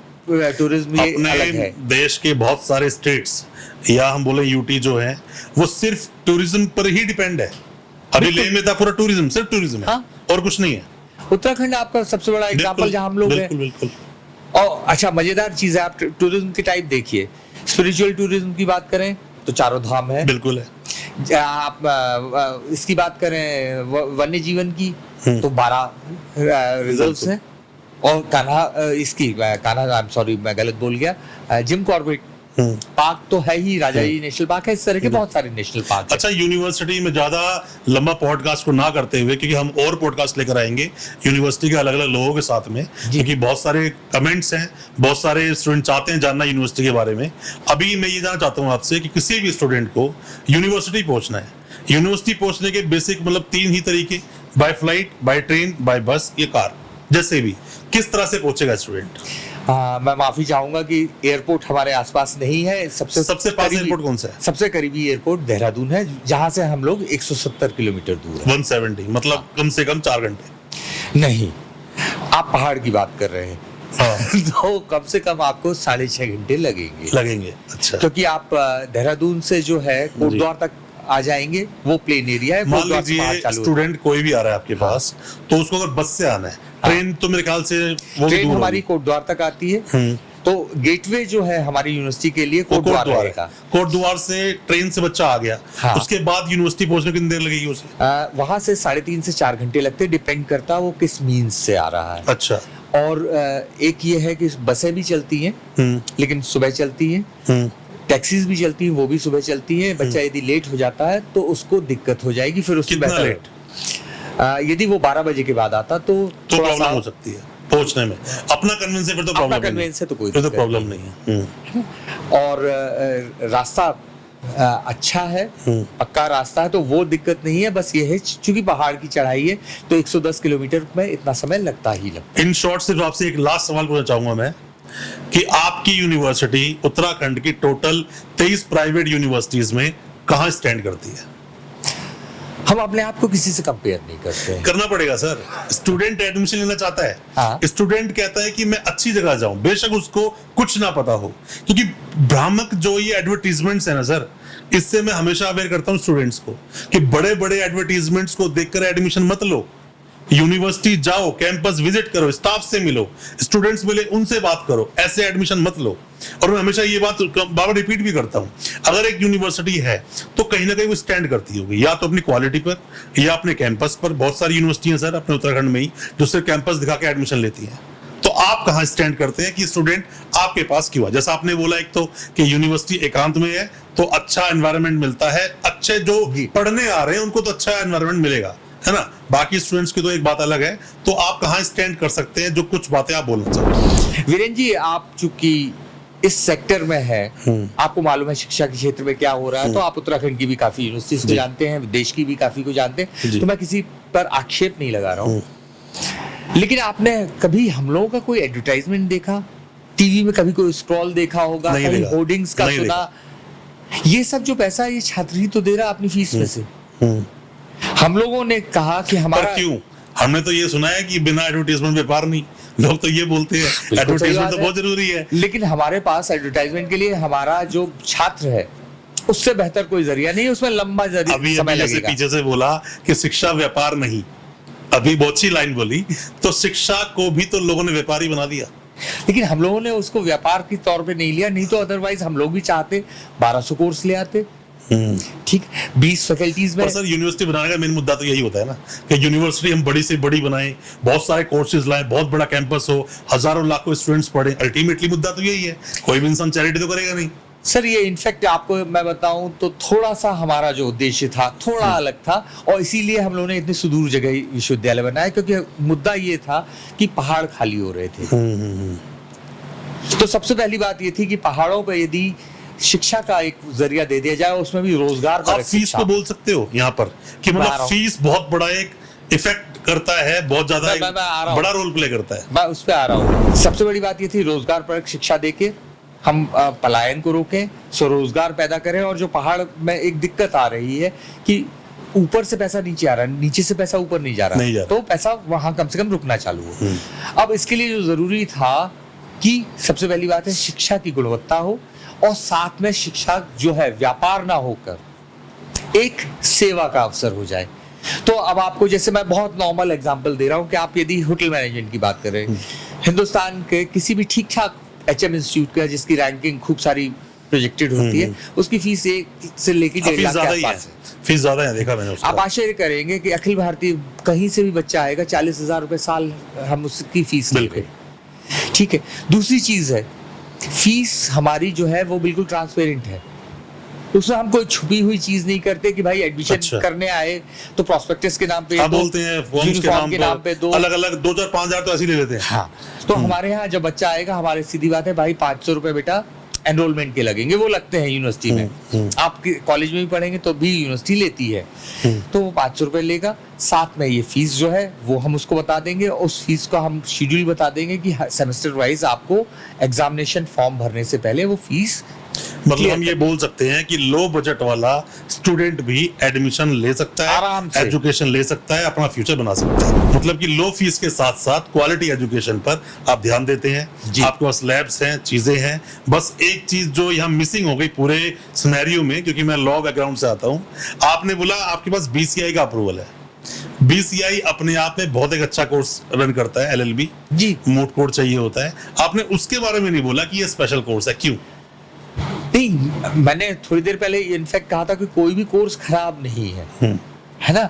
टूरिज्म ये अलग है। देश के बहुत सारे स्टेट्स या हम बोले यूटी जो है, वो सिर्फ टूरिज्म पर ही डिपेंड है। अभी लेह में था पूरा टूरिज्म, सिर्फ टूरिज्म है, और कुछ नहीं है। उत्तराखंड आपका सबसे बड़ा एग्जांपल जहां हम लोग हैं। बिल्कुल। और अच्छा, मजेदार चीज है, आप टूरिज्म के टाइप देखिए। स्पिरिचुअल टूरिज्म की बात करें तो चारों धाम है, बिल्कुल है। आप इसकी बात करें वन्य जीवन की तो 12 रिजर्व्स हैं, और कान्हा सॉरी मैं गलत बोल गया, जिम कॉर्बेट पार्क तो है ही, राजा जी नेशनल पार्क है, इस तरह के बहुत सारे नेशनल पार्क। अच्छा, यूनिवर्सिटी में ज्यादा लंबा पॉडकास्ट को ना करते हुए, क्योंकि हम और पॉडकास्ट लेकर आएंगे यूनिवर्सिटी के अलग अलग लोगों के साथ में, क्योंकि बहुत सारे कमेंट्स हैं, बहुत सारे स्टूडेंट चाहते हैं जानना यूनिवर्सिटी के बारे में। अभी मैं ये जानना चाहता हूँ आपसे कि किसी भी स्टूडेंट को यूनिवर्सिटी पहुंचना है, यूनिवर्सिटी पहुंचने के बेसिक मतलब 3 ही तरीके, by flight, by train, by bus या कार, जैसे भी किस तरह से पहुंचेगा स्टूडेंट? मैं माफी चाहूंगा कि एयरपोर्ट हमारे आसपास नहीं है। सबसे पास एयरपोर्ट कौन सा है? सबसे करीबी एयरपोर्ट देहरादून है, जहां से हम लोग 170 किलोमीटर दूर है। 170 मतलब कम से कम 4 घंटे? नहीं, आप पहाड़ की बात कर रहे हैं। तो कम से कम आपको 6.5 घंटे लगेंगे। अच्छा, क्योंकि आप देहरादून से जो है कोटद्वार तक आ जाएंगे, वो प्लेन एरिया है। मान लीजिए स्टूडेंट कोई भी आ रहा है आपके पास, तो उसको अगर बस से आना है, ट्रेन तो मेरे ख्याल से वो ट्रेन हमारी कोटद्वार तक आती है, तो गेटवे जो है हमारी यूनिवर्सिटी के लिए कोटद्वार रहेगा। कोटद्वार से ट्रेन से बच्चा आ गया, उसके बाद यूनिवर्सिटी पहुंचने कितनी देर लगेगी उसे? वहां से 3.5 से 4 घंटे लगते, डिपेंड करता है वो किस मीन्स से आ रहा है। अच्छा। और एक ये है कि बसें भी चलती हैं, लेकिन सुबह चलती हैं, टैक्सीज भी चलती हैं, वो भी सुबह चलती हैं। बच्चा यदि लेट हो जाता है तो उसको दिक्कत हो जाएगी, फिर उसकी कितना लेट? यदि वो 12 बजे के बाद आता तो प्रॉब्लम हो सकती है पहुंचने में। अपना कन्वेंस है फिर तो प्रॉब्लम, कन्वेंस है तो कोई प्रॉब्लम नहीं है। और रास्ता अच्छा है, पक्का रास्ता है, तो वो दिक्कत नहीं है। बस ये है चूंकि पहाड़ की चढ़ाई है तो 110 किलोमीटर में इतना समय लगता ही लगता है। इन शॉर्ट सिर्फ आपसे एक लास्ट सवाल पूछना चाहूंगा मैं कि आपकी यूनिवर्सिटी उत्तराखंड की टोटल 23 प्राइवेट यूनिवर्सिटीज में कहां स्टैंड करती है? हम अपने आप को किसी से कंपेयर नहीं करते हैं। करना पड़ेगा सर। स्टूडेंट एडमिशन लेना चाहता है, हाँ। स्टूडेंट कहता है कि मैं अच्छी जगह जाऊं, बेशक उसको कुछ ना पता हो, क्योंकि भ्रामक जो ये एडवर्टीजमेंट्स है ना सर, इससे मैं हमेशा अवेयर करता हूं स्टूडेंट्स को कि बड़े बड़े एडवर्टीजमेंट्स को देखकर एडमिशन मत लो। यूनिवर्सिटी जाओ, कैंपस विजिट करो, स्टाफ से मिलो, स्टूडेंट्स मिले, उनसे बात करो, ऐसे एडमिशन मत लो। और मैं हमेशा ये बात बार रिपीट भी करता हूं, अगर एक यूनिवर्सिटी है तो कहीं ना कहीं वो स्टैंड करती होगी, या तो अपनी क्वालिटी पर या अपने कैंपस पर। बहुत सारी यूनिवर्सिटी हैं सर अपने उत्तराखंड में ही जो सिर्फ कैंपस दिखा के एडमिशन लेती हैं। तो आप कहां स्टैंड करते हैं कि स्टूडेंट आपके पास क्यों है? जैसा आपने बोला एक तो कि यूनिवर्सिटी एकांत में है तो अच्छा एनवायरनमेंट मिलता है, अच्छे जो पढ़ने आ रहे हैं उनको तो अच्छा एनवायरनमेंट मिलेगा, है ना। बाकी स्टूडेंट्स की तो एक बात अलग है। तो आप कहां स्टैंड कर सकते हैं, जो कुछ बातें आप बोलना चाहते हैं? वीरेन जी, आप चूंकि इस सेक्टर में है, आपको मालूम है शिक्षा के क्षेत्र में क्या हो रहा है, तो आप उत्तराखंड की भी काफी यूनिवर्सिटीज को जानते हैं, देश की भी काफी को जानते हैं, तो मैं किसी पर आक्षेप नहीं लगा रहा हूँ। लेकिन आपने कभी हम लोगों का कोई एडवर्टाइजमेंट देखा? टीवी में कभी कोई स्क्रॉल देखा होगा, कहीं होर्डिंग्स का सुना? ये सब जो पैसा ये छात्र ही तो दे रहा अपनी फीस में से। हम लोगों ने कहा कि हमारा, क्यों? हमने तो ये सुना है कि बिना एडवर्टाइजमेंट व्यापार नहीं, लोग तो ये बोलते हैं। एडवर्टाइजमेंट तो बहुत जरूरी है, लेकिन हमारे पास एडवर्टाइजमेंट के लिए हमारा जो छात्र है उससे बेहतर कोई जरिया नहीं, उसमें लंबा समय लगेगा। पीछे से बोला कि शिक्षा व्यापार नहीं, अभी बहुत सी लाइन बोली, तो शिक्षा को भी तो लोगों ने व्यापारी बना दिया। लेकिन हम लोगों ने उसको व्यापार के तौर पे नहीं लिया, नहीं तो अदरवाइज हम लोग भी चाहते 1200 कोर्स ले आते, ठीक, 20 फैकल्टीज में। सर यूनिवर्सिटी बनाने का मेन मुद्दा तो यही होता है ना कि यूनिवर्सिटी हम बड़ी से बड़ी बनाएं, बहुत सारे कोर्सेज लाएं, बहुत बड़ा कैंपस हो, हजारों लाखों स्टूडेंट्स पढ़ें। अल्टीमेटली मुद्दा तो यही है, कोई भी इंसान चैरिटी तो करेगा नहीं। सर ये इनफैक्ट आपको मैं बताऊं तो थोड़ा सा हमारा जो उद्देश्य था थोड़ा अलग था, और इसीलिए हम लोगों ने इतनी सुदूर जगह विश्वविद्यालय बनाया, क्योंकि मुद्दा ये था कि पहाड़ खाली हो रहे थे। तो सबसे पहली बात ये थी कि पहाड़ों पर यदि शिक्षा का एक जरिया दे दिया जाए, उसमें भी रोजगार पर। आप फीस को बोल सकते हो यहाँ पर कि मतलब फीस बहुत बड़ा एक इफेक्ट करता है, बहुत ज्यादा बड़ा रोल प्ले करता है। मैं उस पर आ रहा हूँ। सबसे बड़ी बात ये थी रोजगार पर शिक्षा देके हम पलायन को रोकें, स्वरोजगार पैदा करें। और जो पहाड़ में एक दिक्कत आ रही है कि ऊपर से पैसा नीचे आ रहा है, नीचे से पैसा ऊपर नहीं जा रहा, तो पैसा वहां कम से कम रुकना चालू हो। अब इसके लिए जो जरूरी था कि सबसे पहली बात है शिक्षा की गुणवत्ता हो, और साथ में शिक्षा जो है व्यापार ना होकर एक सेवा का अवसर हो जाए। तो अब आपको, जैसे मैं बहुत नॉर्मल एग्जांपल दे रहा हूं कि आप यदि होटल मैनेजमेंट की बात करें, हिंदुस्तान के किसी भी ठीक ठाक HM इंस्टीट्यूट का जिसकी रैंकिंग खूब सारी प्रोजेक्टेड होती है, उसकी फीस 1 से लेकर 1.5 लाख के आसपास है। फीस ज्यादा है, देखा मैंने उसको। आप आश्चर्य करेंगे कि अखिल भारतीय कहीं से भी बच्चा आएगा, 40,000 रुपए साल हम उसकी फीस लेंगे, ठीक है। दूसरी चीज है फीस हमारी जो है वो बिल्कुल ट्रांसपेरेंट है, उसमें हम कोई छुपी हुई चीज नहीं करते कि भाई एडमिशन करने आए तो प्रॉस्पेक्टस के नाम पे बोलते हैं, फॉर्म्स के नाम पे दो अलग-अलग 2,000-5,000 तो ऐसे ही ले लेते हैं। हाँ, तो हमारे यहाँ जब बच्चा आएगा, हमारे सीधी बात है भाई 500 रुपए बेटा एनरोलमेंट के लगेंगे, वो लगते हैं यूनिवर्सिटी में। आप कॉलेज में भी पढ़ेंगे तो भी यूनिवर्सिटी लेती है, तो वो 500 रुपए लेगा, साथ में ये फीस जो है वो हम उसको बता देंगे। उस फीस का हम शेड्यूल बता देंगे कि सेमेस्टर वाइज आपको एग्जामिनेशन फॉर्म भरने से पहले वो फीस, मतलब हम ये बोल सकते हैं कि लो बजट वाला स्टूडेंट भी एडमिशन ले सकता है, आराम से एजुकेशन ले सकता है, अपना फ्यूचर बना सकता है। मतलब कि लो फीस के साथ साथ क्वालिटी एजुकेशन पर आप ध्यान देते हैं, आपके पास लैब्स हैं, चीजें हैं। बस एक चीज जो यहाँ मिसिंग हो गई पूरे सिनेरियो में, क्योंकि मैं लॉ बैकग्राउंड से आता हूँ, आपने बोला आपके पास BCI का अप्रूवल है। BCI अपने आप में बहुत एक अच्छा कोर्स रन करता है, LLB जी, मोट कोर्स चाहिए होता है। आपने उसके बारे में नहीं बोला कि ये स्पेशल कोर्स है, क्यों? नहीं, मैंने थोड़ी देर पहले इनफैक्ट कहा था कि कोई भी कोर्स खराब नहीं है, है ना।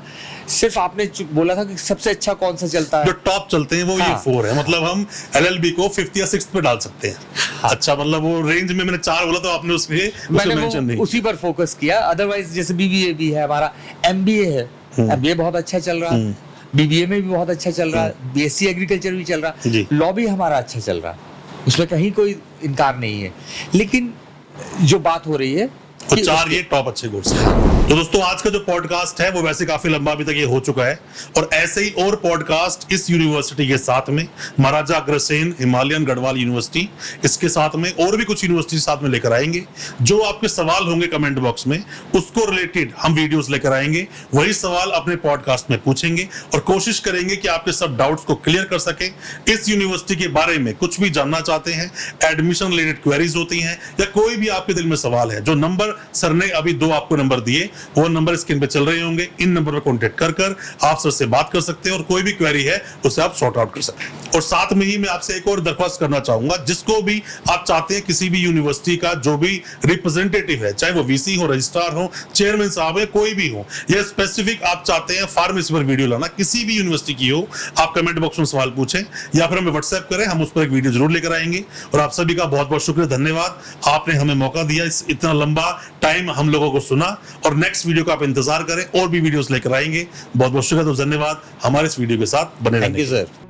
सिर्फ आपने बोला था कि सबसे अच्छा कौन सा चलता है, जो टॉप चलते हैं वो ये 4 है। मतलब हम LLB को 5th या 6th पे डाल सकते हैं। हाँ। अच्छा, मतलब वो रेंज में मैंने 4 बोला तो आपने उसमें मेंशन नहीं, उसी पर फोकस किया। अदरवाइज जैसे BBA भी है, हमारा MBA है, MBA बहुत अच्छा चल रहा है, BBA में भी बहुत अच्छा चल रहा है, BSc एग्रीकल्चर भी चल रहा है, लॉ भी हमारा अच्छा चल रहा है, उसमें कहीं कोई इनकार नहीं है। लेकिन जो बात हो रही है तो 4 ये टॉप अच्छे कोर्स हैं। तो दोस्तों आज का जो पॉडकास्ट है वो वैसे काफी लंबा अभी तक ये हो चुका है, और ऐसे ही और पॉडकास्ट इस यूनिवर्सिटी के साथ में, महाराजा अग्रसेन हिमालयन गढ़वाल यूनिवर्सिटी, इसके साथ में और भी कुछ यूनिवर्सिटी साथ में लेकर आएंगे। जो आपके सवाल होंगे कमेंट बॉक्स में, उसको रिलेटेड हम वीडियोस लेकर आएंगे, वही सवाल अपने पॉडकास्ट में पूछेंगे और कोशिश करेंगे कि आपके सब डाउट्स को क्लियर कर सके। इस यूनिवर्सिटी के बारे में कुछ भी जानना चाहते हैं, एडमिशन रिलेटेड क्वेरीज होती हैं, या कोई भी आपके दिल में सवाल है, जो नंबर सर ने अभी 2 आपको नंबर दिए, वो नंबर स्क्रीन पे चल रहे होंगे, इन नंबर पर कांटेक्ट कर आप सर से बात कर सकते हैं और कोई भी क्वेरी है उसे आप सॉर्ट आउट कर सकते हैं। और साथ में ही मैं आपसे एक और दरख्वास्त करना चाहूंगा, जिसको भी आप चाहते हैं किसी भी यूनिवर्सिटी का जो भी रिप्रेजेंटेटिव है, चाहे वो वीसी हो, रजिस्ट्रार हो, चेयरमैन साहब है, कोई भी हो, या स्पेसिफिक आप चाहते हैं फार्मेसी पर वीडियो लाना, किसी भी यूनिवर्सिटी की हो, आप कमेंट बॉक्स में सवाल पूछें या फिर हमें व्हाट्सएप करें, हम उस पर एक वीडियो जरूर लेकर आएंगे। और आप सभी का बहुत बहुत शुक्रिया, धन्यवाद, आपने हमें मौका दिया, इतना लंबा टाइम हम लोगों को सुना, और नेक्स्ट वीडियो का आप इंतजार करें, और भी वीडियोस लेकर आएंगे। बहुत बहुत शुक्रिया, तो धन्यवाद हमारे इस वीडियो के साथ बने रहने थैंक यू सर।